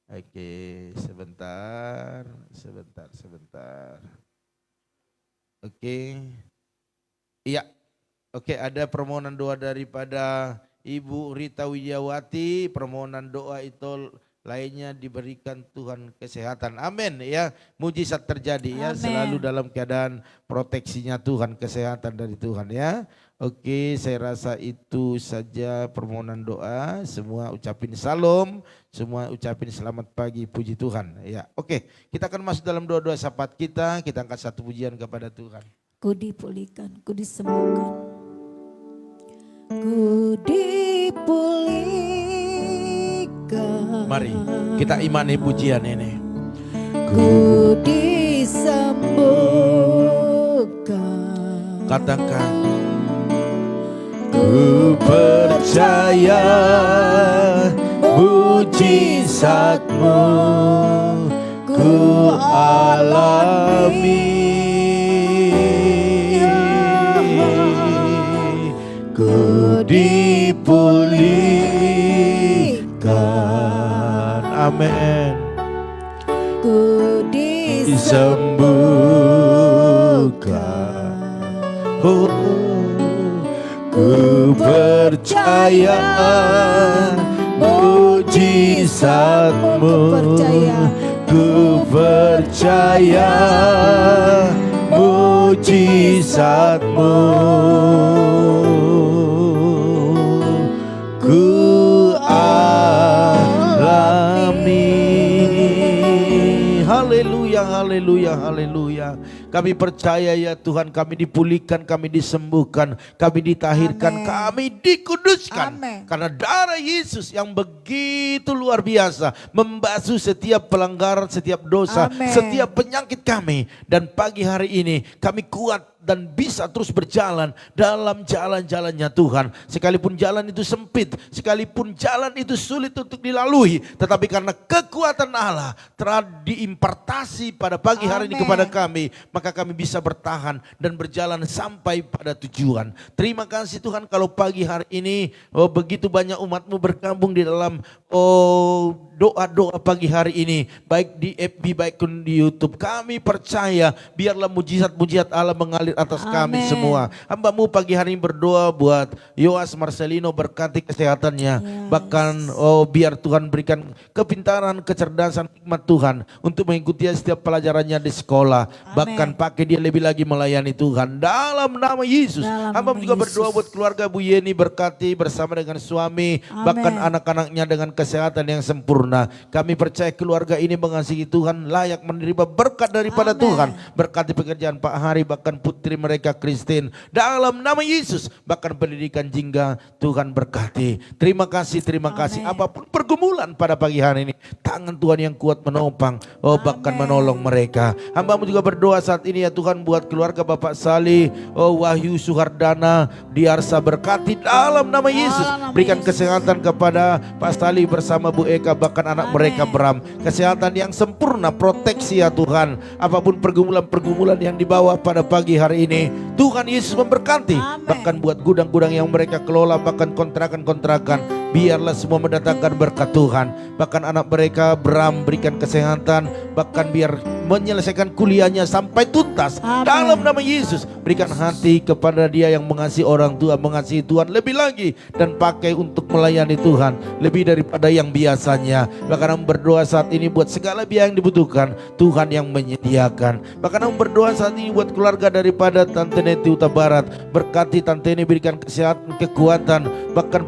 S1: Oke, sebentar. Oke. Iya. Oke, ada permohonan doa daripada Ibu Rita Widiawati, permohonan doa itu lainnya diberikan Tuhan kesehatan. Amin ya. Mujizat terjadi ya,
S2: Amin.
S1: selalu dalam keadaan proteksinya Tuhan, kesehatan dari Tuhan ya. Oke, saya rasa itu saja permohonan doa. Semua ucapin salam, semua ucapin selamat pagi, puji Tuhan. Ya, oke. Kita akan masuk dalam doa-doa syafaat kita. Kita angkat satu pujian kepada Tuhan.
S2: Ku dipulihkan, ku disembuhkan, ku dipulihkan.
S1: Mari kita imani pujian ini.
S2: Ku disembuhkan.
S1: Katakan, ku percaya mujizat-Mu ku alami. Ku dipulihkan, amin.
S2: Ku
S1: Disembuhkan, oh, ku percaya mujizat-Mu, ku percaya mujizat-Mu, ku alami. Haleluya, haleluya, haleluya. Kami percaya ya Tuhan, kami dipulihkan, kami disembuhkan, kami ditahirkan,
S2: Amen.
S1: kami dikuduskan.
S2: Amen.
S1: Karena darah Yesus yang begitu luar biasa membasuh setiap pelanggaran, setiap dosa,
S2: Amen.
S1: setiap penyakit kami. Dan pagi hari ini kami kuat dan bisa terus berjalan dalam jalan-jalannya Tuhan. Sekalipun jalan itu sempit, sekalipun jalan itu sulit untuk dilalui, tetapi karena kekuatan Allah telah diimpartasi pada pagi hari ini
S2: Amen.
S1: kepada kami, maka kami bisa bertahan dan berjalan sampai pada tujuan. Terima kasih Tuhan kalau pagi hari ini begitu banyak umat-Mu bergabung di dalam doa-doa pagi hari ini, baik di FB baik di YouTube. Kami percaya biarlah mujizat-mujizat Allah mengalir atas kami
S2: Amen.
S1: semua. Hamba-Mu pagi hari ini berdoa buat Yoas Marcelino, berkati kesehatannya.
S2: Yes.
S1: Bahkan biar Tuhan berikan kepintaran, kecerdasan, hikmat Tuhan untuk mengikuti setiap pelajarannya di sekolah.
S2: Amen.
S1: Bahkan pakai dia lebih lagi melayani Tuhan dalam nama Yesus.
S2: Dalam
S1: Hamba
S2: nama
S1: juga
S2: Yesus.
S1: berdoa buat keluarga Bu Yeni, berkati bersama dengan suami,
S2: Amen.
S1: bahkan anak-anaknya dengan kesehatan yang sempurna. Kami percaya keluarga ini mengasihi Tuhan, layak menerima berkat daripada
S2: Amen.
S1: Tuhan. Berkati pekerjaan Pak Hari, bahkan putri mereka Christine, dalam nama Yesus. Bahkan pendidikan Jingga, Tuhan berkati. Terima kasih, terima kasih.
S2: Amen.
S1: Apapun pergumulan pada pagi hari ini, tangan Tuhan yang kuat menopang, bahkan
S2: Amen.
S1: menolong mereka. Hamba-Mu juga berdoa saat ini ya Tuhan buat keluarga Bapak Salih, Wahyu Suhardana, Diarsa, berkati dalam nama Yesus.
S2: Dalam nama
S1: Berikan
S2: Yesus.
S1: kesehatan kepada Pak Salih bersama Bu Eka, bahkan anak
S2: Amen.
S1: mereka Bram. Kesehatan yang sempurna, proteksi ya Tuhan. Apapun pergumulan-pergumulan yang dibawa pada pagi hari hari ini. Tuhan Yesus memberkati.
S2: Amin.
S1: Bahkan buat gudang-gudang yang mereka kelola, bahkan kontrakan-kontrakan, biarlah semua mendatangkan berkat Tuhan. Bahkan anak mereka Bram berikan kesehatan, bahkan biar menyelesaikan kuliahnya sampai tuntas.
S2: Amin.
S1: Dalam nama Yesus, berikan hati kepada dia yang mengasihi orang tua, mengasihi Tuhan lebih lagi, dan pakai untuk melayani Tuhan lebih daripada yang biasanya. Bahkan berdoa saat ini buat segala biaya yang dibutuhkan, Tuhan yang menyediakan. Bahkan berdoa saat ini buat keluarga daripada Tante Neti Huta Barat, berkati Tante ini, berikan kesehatan, kekuatan, bahkan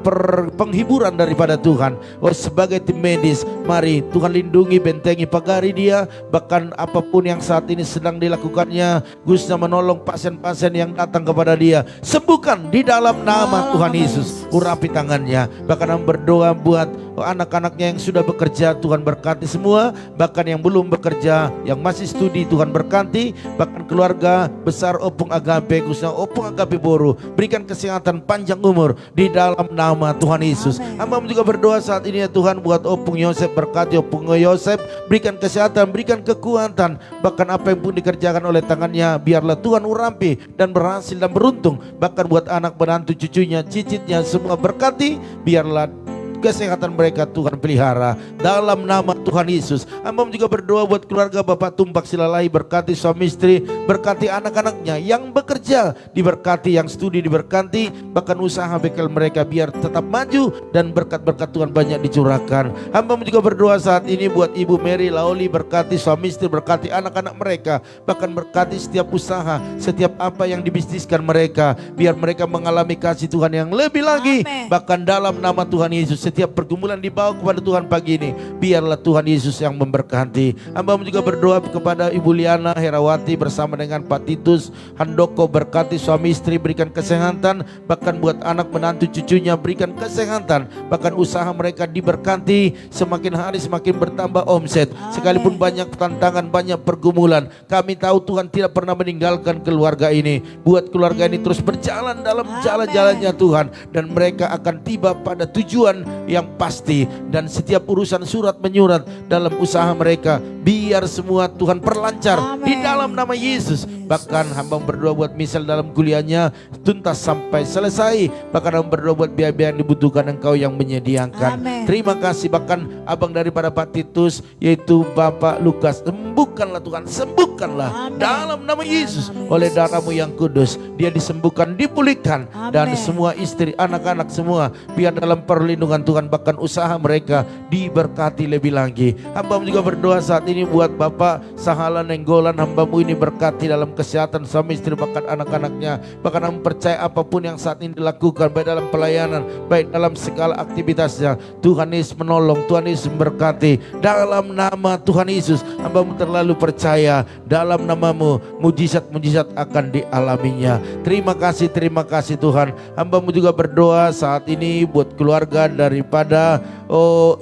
S1: penghiburan daripada Tuhan. Sebagai tim medis, mari Tuhan lindungi, bentengi, pagari dia. Bahkan apapun yang saat ini sedang dilakukannya, khususnya menolong pasien-pasien yang datang kepada dia, sembuhkan di dalam nama Tuhan Yesus. Urapi tangannya. Bahkan berdoa buat anak-anaknya yang sudah bekerja, Tuhan berkati semua. Bahkan yang belum bekerja, yang masih studi, Tuhan berkati. Bahkan keluarga besar Opung Agape, khususnya Opung Agape Boru, berikan kesehatan, panjang umur di dalam nama Tuhan Yesus. Hamba juga berdoa saat ini ya Tuhan buat Opung Yosef, berkati Opung Yosef, berikan kesehatan, berikan kekuatan. Bahkan apa yang pun dikerjakan oleh tangannya, biarlah Tuhan urapi dan berhasil dan beruntung. Bahkan buat anak menantu, cucunya, cicitnya, semua berkati. Biarlah kesehatan mereka Tuhan pelihara dalam nama Tuhan Yesus. Hamba juga berdoa buat keluarga Bapak Tumpak Silalahi, berkati suami istri, berkati anak-anaknya yang bekerja diberkati, yang studi diberkati, bahkan usaha bengkel mereka biar tetap maju dan berkat-berkat Tuhan banyak dicurahkan. Hamba juga berdoa saat ini buat Ibu Mary Laoli, berkati suami istri, berkati anak-anak mereka, bahkan berkati setiap usaha, setiap apa yang dibisniskan mereka, biar mereka mengalami kasih Tuhan yang lebih lagi.
S2: Amen.
S1: Bahkan dalam nama Tuhan Yesus, setiap pergumulan dibawa kepada Tuhan pagi ini, biarlah Tuhan Yesus yang memberkati. Hamba juga berdoa kepada Ibu Liana Herawati bersama dengan Pak Titus Handoko, berkati suami istri, berikan kesehatan, bahkan buat anak menantu cucunya berikan kesehatan, bahkan usaha mereka diberkati, semakin hari semakin bertambah omset. Sekalipun banyak tantangan, banyak pergumulan, kami tahu Tuhan tidak pernah meninggalkan keluarga ini. Buat keluarga ini terus berjalan dalam jalan-jalannya Tuhan, dan mereka akan tiba pada tujuan yang pasti. Dan setiap urusan surat menyurat dalam usaha mereka, biar semua Tuhan perlancar. Amen. Di dalam nama Yesus. Bahkan hamba berdoa buat misal dalam kuliahnya tuntas sampai selesai. Bahkan hamba berdoa buat biaya-biaya yang dibutuhkan, Engkau yang menyediakan. Amen. Terima kasih. Bahkan abang daripada Pak Titus, yaitu Bapak Lukas, sembuhkanlah Tuhan, sembuhkanlah. Amen. Dalam nama Yesus. Oleh darah-Mu yang kudus, dia disembuhkan, dipulihkan. Amen. Dan semua istri, anak-anak semua biar dalam perlindungan Tuhan, bahkan usaha mereka diberkati lebih lagi. Hamba juga berdoa saat ini buat Bapak Sahala Nenggolan, hamba-Mu ini berkati dalam kesehatan suami istri, bahkan anak-anaknya. Bahkan hamba percaya apapun yang saat ini dilakukan, baik dalam pelayanan, baik dalam segala aktivitasnya, Tuhan Yesus menolong, Tuhan Yesus memberkati. Dalam nama Tuhan Yesus, hamba-Mu terlalu percaya, dalam nama-Mu mujizat-mujizat akan dialaminya. Terima kasih Tuhan. Hamba-Mu juga berdoa saat ini buat keluarga daripada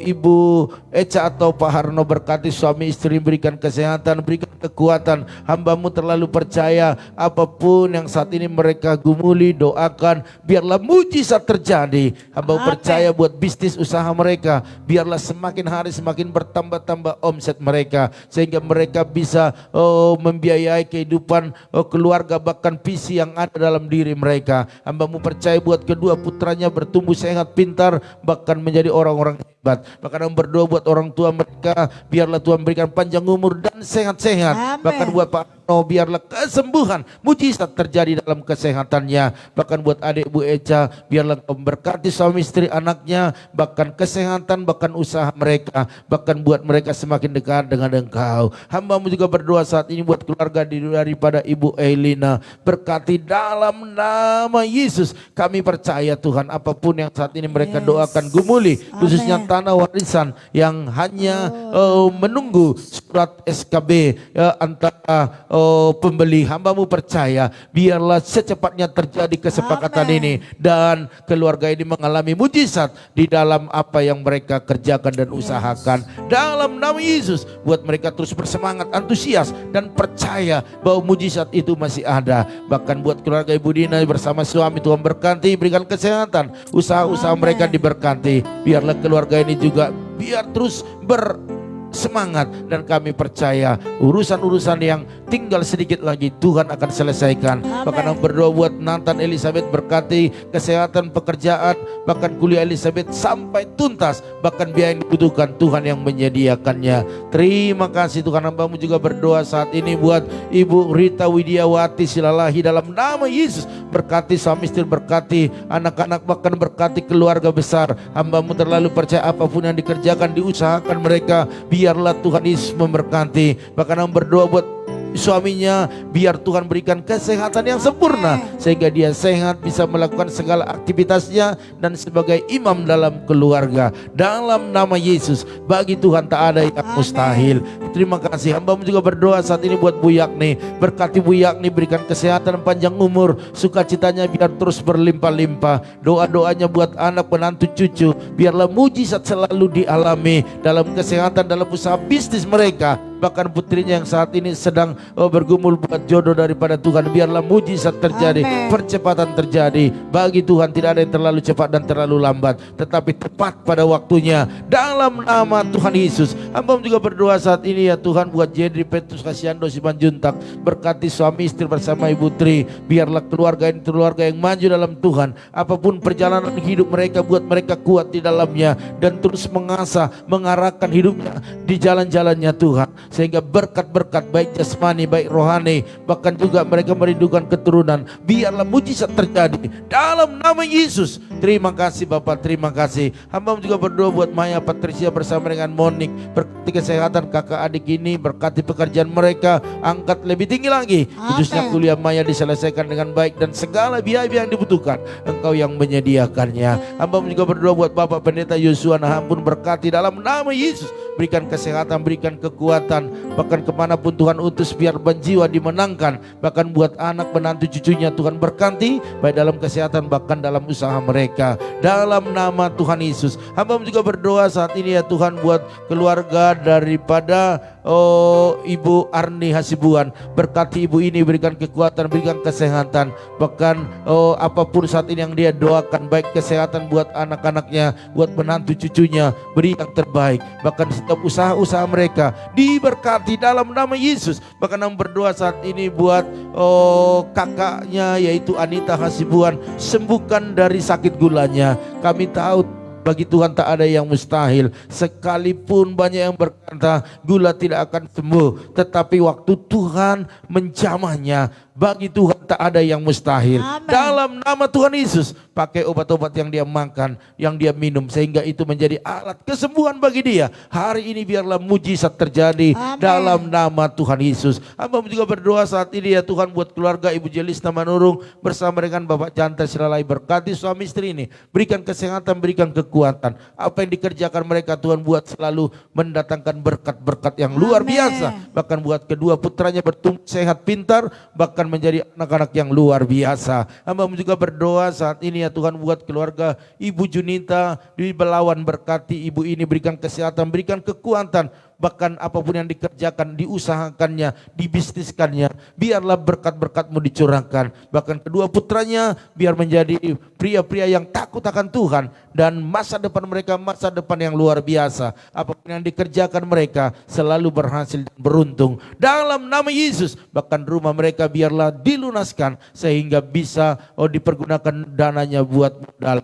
S1: Ibu Eca atau Pak Harno, berkati suami istri, berikan kesehatan, berikan kekuatan. Hamba-Mu terlalu percaya apapun yang saat ini mereka gumuli, doakan biarlah mujizat terjadi. Hamba percaya buat bisnis usaha mereka, biarlah semakin hari semakin bertambah-tambah omset mereka, sehingga mereka bisa membiayai kehidupan keluarga, bahkan visi yang ada dalam diri mereka. Hamba-Mu percaya buat kedua putranya bertumbuh sehat, pintar, bahkan menjadi orang-orang hebat. Bahkan berdoa buat orang tua mereka, biarlah Tuhan berikan panjang umur dan sehat-sehat. Bahkan buat Pak Arno, biarlah kesembuhan, mujizat terjadi dalam kesehatannya. Bahkan buat adik Bu Eca, biarlah memberkati suami istri, anaknya, bahkan kesehatan, bahkan usaha mereka, bahkan buat mereka semakin dekat dengan Engkau. Hamba-Mu juga berdoa saat ini buat keluarga daripada Ibu Elina, berkati dalam nama Yesus. Kami percaya Tuhan, apapun yang saat ini mereka doakan gumuli, khususnya tanah warisan yang hanya menunggu surat SKB antara pembeli. Hamba-Mu percaya biarlah secepatnya terjadi kesepakatan ini, dan keluarga ini mengalami mujizat di dalam apa yang mereka kerjakan dan usahakan. Dalam nama Yesus, buat mereka terus bersemangat, antusias, dan percaya bahwa mujizat itu masih ada. Bahkan buat keluarga Ibu Dina bersama suami, Tuhan berkati, berikan kesehatan, usaha-usaha mereka diberkati. Biarlah keluarga ini juga biar terus semangat, dan kami percaya urusan-urusan yang tinggal sedikit lagi Tuhan akan selesaikan. Bahkan kami berdoa buat Nathan Elizabeth, berkati kesehatan, pekerjaan, bahkan kuliah Elizabeth sampai tuntas, bahkan biaya yang dibutuhkan Tuhan yang menyediakannya. Terima kasih Tuhan. Hamba-Mu juga berdoa saat ini buat Ibu Rita Widiawati Silalahi, dalam nama Yesus berkati suami istri, berkati anak-anak, bahkan berkati keluarga besar. Hamba-Mu terlalu percaya apapun yang dikerjakan, diusahakan mereka, biarlah Tuhan Yesus memberkati. Bahkan hamba berdoa buat suaminya, biar Tuhan berikan kesehatan yang sempurna sehingga dia sehat, bisa melakukan segala aktivitasnya dan sebagai imam dalam keluarga. Dalam nama Yesus, bagi Tuhan tak ada yang mustahil. Terima kasih. Hamba juga berdoa saat ini buat Bu Yakni, berkati Bu Yakni, berikan kesehatan, panjang umur, sukacitanya biar terus berlimpah-limpah. Doa-doanya buat anak, menantu, cucu, biarlah mujizat selalu dialami dalam kesehatan, dalam usaha bisnis mereka. Bahkan putrinya yang saat ini sedang bergumul buat jodoh daripada Tuhan, biarlah mujizat terjadi, percepatan terjadi. Bagi Tuhan tidak ada yang terlalu cepat dan terlalu lambat, tetapi tepat pada waktunya. Dalam nama Tuhan Yesus, hamba juga berdoa saat ini ya Tuhan buat Jedri Petrus Kasiando Simanjuntak, berkati suami istri bersama Ibu Tri, biarlah keluarga ini keluarga yang maju dalam Tuhan. Apapun perjalanan hidup mereka, buat mereka kuat di dalamnya dan terus mengasah, mengarahkan hidupnya di jalan-jalannya Tuhan, sehingga berkat-berkat baik jasmani, baik rohani, bahkan juga mereka merindukan keturunan, biarlah mujizat terjadi dalam nama Yesus. Terima kasih Bapak, terima kasih. Hamba juga berdoa buat Maya Patricia bersama dengan Monik, berkati kesehatan kakak adik ini, berkati pekerjaan mereka, angkat lebih tinggi lagi, khususnya kuliah Maya diselesaikan dengan baik dan segala biaya yang dibutuhkan Engkau yang menyediakannya. Hamba juga berdoa buat Bapak Pendeta Yosua Nahampun, berkati dalam nama Yesus, berikan kesehatan, berikan kekuatan, bahkan kemanapun Tuhan utus biar jiwa dimenangkan, bahkan buat anak menantu cucunya Tuhan berkati, baik dalam kesehatan bahkan dalam usaha mereka. Dalam nama Tuhan Yesus, hamba juga berdoa saat ini ya Tuhan buat keluarga daripada Ibu Arni Hasibuan, berkati ibu ini, berikan kekuatan, berikan kesehatan, bahkan apapun saat ini yang dia doakan, baik kesehatan buat anak-anaknya, buat menantu cucunya, beri yang terbaik, bahkan setiap usaha-usaha mereka diberkati dalam nama Yesus. Bahkan yang berdoa saat ini buat kakaknya yaitu Anita Hasibuan, sembuhkan dari sakit gulanya. Kami tahu bagi Tuhan tak ada yang mustahil. Sekalipun banyak yang berkata gula tidak akan sembuh, tetapi waktu Tuhan menjamahnya, bagi Tuhan tak ada yang mustahil. Amen. Dalam nama Tuhan Yesus, pakai obat-obat yang dia makan, yang dia minum, sehingga itu menjadi alat kesembuhan bagi dia. Hari ini biarlah mujizat terjadi. Amen. Dalam nama Tuhan Yesus. Hamba juga berdoa saat ini ya Tuhan buat keluarga Ibu Jelista Manurung bersama dengan Bapak Chandra Silalai, berkati suami istri ini, berikan kesehatan, berikan kekuatan. Apa yang dikerjakan mereka Tuhan buat selalu mendatangkan berkat-berkat yang luar biasa. Bahkan buat kedua putranya bertumbuh sehat, pintar, bahkan menjadi anak-anak yang luar biasa. Hamba juga berdoa saat ini ya Tuhan buat keluarga Ibu Junita di Belawan, berkati ibu ini, berikan kesehatan, berikan kekuatan, bahkan apapun yang dikerjakan, diusahakannya, dibisniskannya, biarlah berkat-berkat-Mu dicurahkan. Bahkan kedua putranya biar menjadi pria-pria yang takut akan Tuhan, dan masa depan mereka masa depan yang luar biasa. Apapun yang dikerjakan mereka selalu berhasil dan beruntung. Dalam nama Yesus, bahkan rumah mereka biarlah dilunaskan sehingga bisa dipergunakan dananya buat modal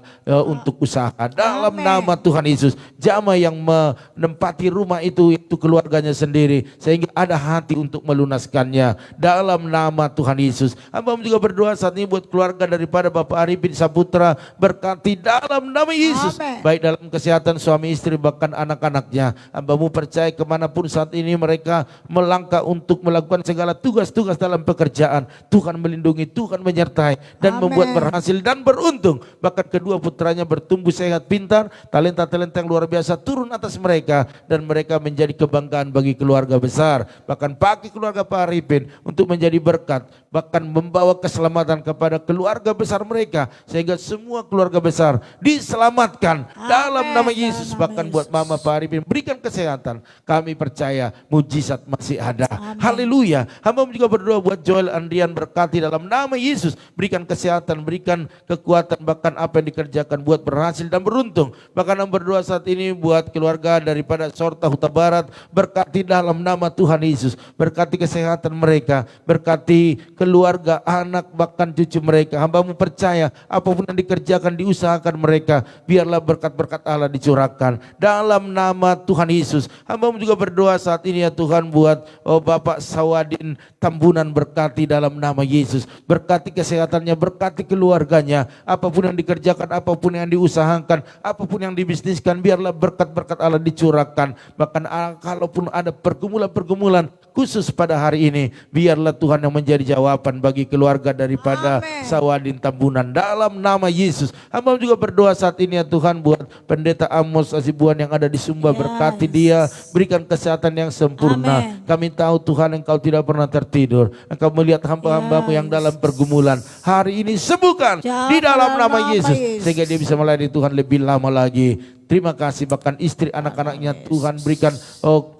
S1: untuk usaha. Dalam nama Tuhan Yesus, jamaah yang menempati rumah itu keluarganya sendiri, sehingga ada hati untuk melunaskannya. Dalam nama Tuhan Yesus, hamba juga berdoa saat ini buat keluarga daripada Bapak Arifin Saputra, berkati dalam nama Yesus. Amen. Baik dalam kesehatan suami istri bahkan anak-anaknya. Hamba-Mu percaya kemanapun saat ini mereka melangkah untuk melakukan segala tugas-tugas dalam pekerjaan, Tuhan melindungi, Tuhan menyertai dan membuat berhasil dan beruntung. Bahkan kedua putranya bertumbuh sehat, pintar, talenta-talenta yang luar biasa turun atas mereka, dan mereka menjadi kebanggaan bagi keluarga besar. Bahkan bagi keluarga Pak Arifin untuk menjadi berkat, bahkan membawa keselamatan kepada keluarga besar mereka, sehingga semua keluarga besar diselamatkan. Amen. Dalam nama Yesus. Bahkan buat Mama Pak Arifin, berikan kesehatan. Kami percaya mujizat masih ada. Haleluya. Hamba juga berdoa buat Joel Andrian, berkati dalam nama Yesus, berikan kesehatan, berikan kekuatan, bahkan apa yang dikerjakan buat berhasil dan beruntung. Bahkan yang berdoa saat ini buat keluarga daripada Sorta Huta Barat, sehat, berkati dalam nama Tuhan Yesus. Berkati kesehatan mereka, berkati keluarga, anak, bahkan cucu mereka. Hamba-Mu percaya apapun yang dikerjakan, diusahakan mereka, biarlah berkat-berkat Allah dicurahkan dalam nama Tuhan Yesus. Hamba-Mu juga berdoa saat ini ya Tuhan buat Bapak Sawadin Tambunan, berkati dalam nama Yesus. Berkati kesehatannya, berkati keluarganya, apapun yang dikerjakan, apapun yang diusahakan, apapun yang dibisniskan, biarlah berkat-berkat Allah dicurahkan. Bahkan kalaupun ada pergumulan-pergumulan khusus pada hari ini, biarlah Tuhan yang menjadi jawaban bagi keluarga daripada Sawadin Tambunan dalam nama Yesus. Hamba juga berdoa saat ini ya Tuhan buat Pendeta Amos Asibuan yang ada di Sumba, berkati dia, berikan kesehatan yang sempurna. Kami tahu Tuhan Engkau tidak pernah tertidur, Engkau melihat hamba-hambamu yang dalam pergumulan. Hari ini sembuhkan di dalam nama Yesus, sehingga dia bisa melayani Tuhan lebih lama lagi. Terima kasih, bahkan istri anak-anaknya Tuhan berikan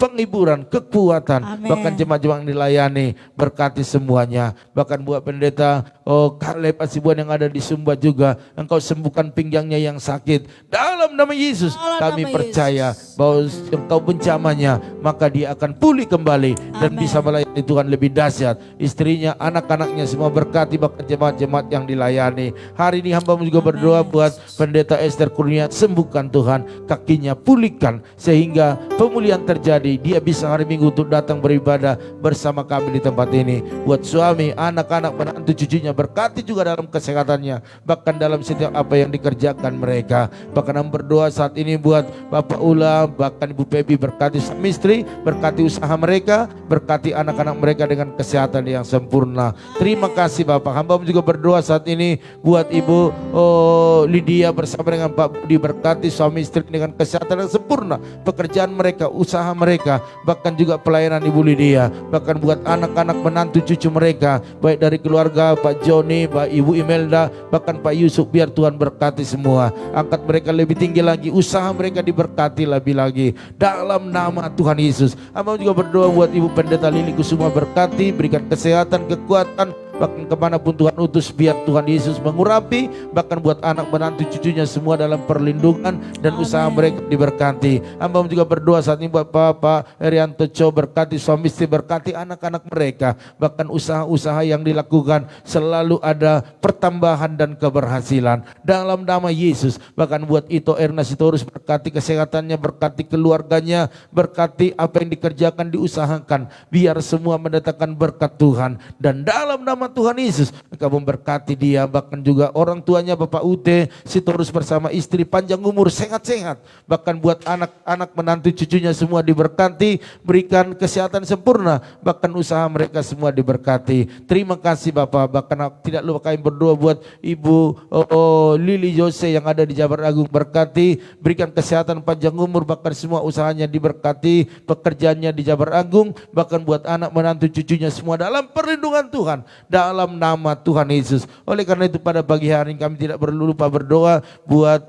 S1: penghiburan, kekuatan, bahkan jemaat-jemaat yang dilayani, berkati semuanya. Bahkan buat Pendeta Caleb Asibuan yang ada di Sumba juga, Engkau sembuhkan pinggangnya yang sakit dalam nama Yesus. Kami percaya bahwa Engkau bencamanya, maka dia akan pulih kembali dan bisa melayani Tuhan lebih dahsyat. Istrinya, anak-anaknya semua berkati, bahkan jemaat-jemaat yang dilayani. Hari ini hamba-Mu juga berdoa buat Pendeta Esther Kurnia, sembuhkan Tuhan, kakinya pulihkan sehingga pemulihan terjadi, dia bisa hari Minggu untuk datang beribadah bersama kami di tempat ini. Buat suami, anak-anak, menantu, cucunya, berkati juga dalam kesehatannya, bahkan dalam setiap apa yang dikerjakan mereka. Bahkan kami berdoa saat ini buat Bapak Ula, bahkan Ibu Pebi, berkati suami istri, berkati usaha mereka, berkati anak-anak mereka dengan kesehatan yang sempurna. Terima kasih Bapak. Hamba juga berdoa saat ini buat Ibu Lydia bersama dengan Pak Budi, berkati suami istri dengan kesehatan yang sempurna, pekerjaan mereka, usaha mereka, bahkan juga pelayanan Ibu Lydia, bahkan buat anak-anak, menantu, cucu mereka, baik dari keluarga Pak Joni, Pak Ibu Imelda, bahkan Pak Yusuf, biar Tuhan berkati semua, angkat mereka lebih tinggi lagi, usaha mereka diberkati lebih lagi dalam nama Tuhan Yesus. Hamba juga berdoa buat Ibu Pendeta Lili Kusuma, berkati, berikan kesehatan, kekuatan, bahkan kemanapun Tuhan utus, biar Tuhan Yesus mengurapi, bahkan buat anak, menantu, cucunya semua dalam perlindungan dan usaha mereka diberkati. Hamba juga berdoa saat ini buat Bapak Herianto Cho, berkati suami istri, berkati anak-anak mereka, bahkan usaha-usaha yang dilakukan selalu ada pertambahan dan keberhasilan dalam nama Yesus. Bahkan buat Ito Erna Sitorus, berkati kesehatannya, berkati keluarganya, berkati apa yang dikerjakan, diusahakan, biar semua mendatangkan berkat Tuhan, dan dalam nama Tuhan Yesus Engkau memberkati dia, bahkan juga orang tuanya Bapak Ute Sitorus bersama istri, panjang umur, sehat-sehat, bahkan buat anak-anak, menantu, cucunya semua diberkati, berikan kesehatan sempurna, bahkan usaha mereka semua diberkati. Terima kasih Bapak. Bahkan tidak lupa kami berdoa buat Ibu Lili Jose yang ada di Jabar Agung, berkati, berikan kesehatan, panjang umur, bahkan semua usahanya diberkati, pekerjaannya di Jabar Agung, bahkan buat anak, menantu, cucunya semua dalam perlindungan Tuhan dalam nama Tuhan Yesus. Oleh karena itu pada pagi hari ini kami tidak perlu lupa berdoa buat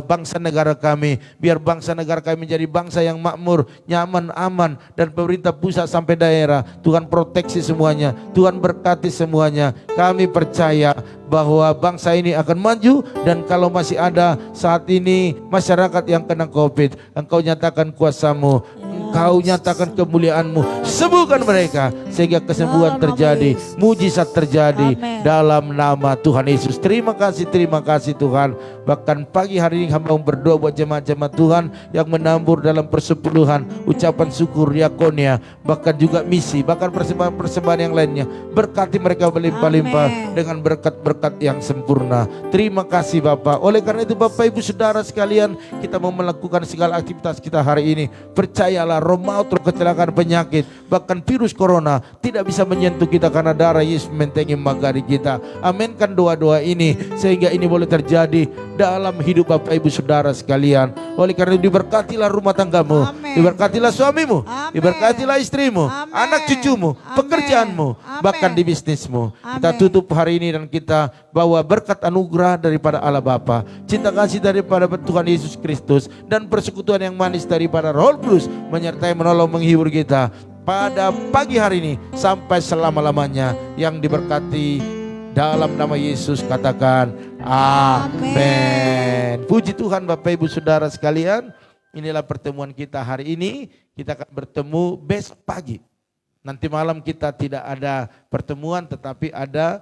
S1: bangsa negara kami, biar bangsa negara kami menjadi bangsa yang makmur, nyaman, aman, dan pemerintah pusat sampai daerah Tuhan proteksi semuanya, Tuhan berkati semuanya. Kami percaya bahwa bangsa ini akan maju, dan kalau masih ada saat ini masyarakat yang kena COVID, Engkau nyatakan kuasa-Mu, Engkau nyatakan kemuliaan-Mu, sembuhkan mereka sehingga kesembuhan terjadi, mujizat terjadi dalam nama Tuhan Yesus. Terima kasih Tuhan. Bahkan pagi hari ini hamba berdoa buat jemaat-jemaat Tuhan yang menabur dalam persepuluhan, ucapan syukur, diakonia, bahkan juga misi, bahkan persembahan-persembahan yang lainnya. Berkati mereka berlimpah-limpah dengan berkat-berkat yang sempurna. Terima kasih Bapak. Oleh karena itu Bapak Ibu Saudara sekalian, kita mau melakukan segala aktivitas kita hari ini. Percayalah, roh maut, roh kecelakaan, penyakit, bahkan virus corona tidak bisa menyentuh kita karena darah Yesus mentengi magari kita. Aminkan doa-doa ini sehingga ini boleh terjadi dalam hidup Bapak Ibu Saudara sekalian. Oleh karena itu diberkatilah rumah tanggamu, diberkatilah suamimu, diberkatilah istrimu, anak cucumu, pekerjaanmu, bahkan di bisnismu. Kita tutup hari ini dan kita bawa berkat anugerah daripada Allah Bapa, cinta kasih daripada Tuhan Yesus Kristus, dan persekutuan yang manis daripada Roh Kudus menyertai, menolong, menghibur kita pada pagi hari ini sampai selama-lamanya. Yang diberkati dalam nama Yesus katakan amin. Puji Tuhan Bapak Ibu Saudara sekalian. inilah pertemuan kita hari ini. Kita akan bertemu besok pagi. Nanti malam kita tidak ada pertemuan tetapi ada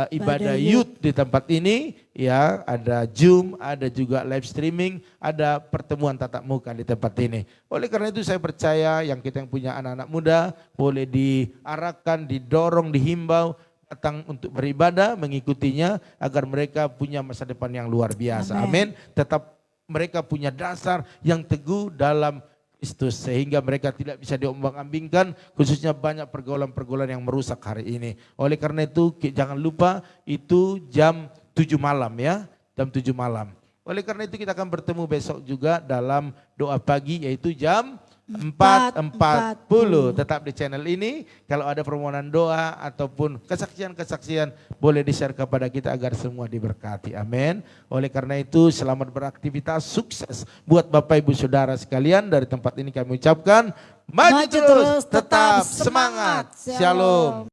S1: ibadah youth di tempat ini, ya, ada Zoom, ada juga live streaming, ada pertemuan tatap muka di tempat ini. Oleh karena itu saya percaya yang kita yang punya anak-anak muda boleh diarahkan, didorong, dihimbau datang untuk beribadah, mengikutinya agar mereka punya masa depan yang luar biasa. Amin. Tetap mereka punya dasar yang teguh dalam Kristus sehingga mereka tidak bisa diombang-ambingkan, khususnya banyak pergaulan-pergaulan yang merusak hari ini. Oleh karena itu jangan lupa itu jam 7 malam ya, jam 7 malam. Oleh karena itu kita akan bertemu besok juga dalam doa pagi yaitu jam 4.40. Tetap di channel ini. Kalau ada permohonan doa ataupun kesaksian-kesaksian boleh di-share kepada kita agar semua diberkati. Amin. Oleh karena itu selamat beraktivitas, sukses buat Bapak Ibu Saudara sekalian. Dari tempat ini kami ucapkan maju terus, tetap semangat. Shalom.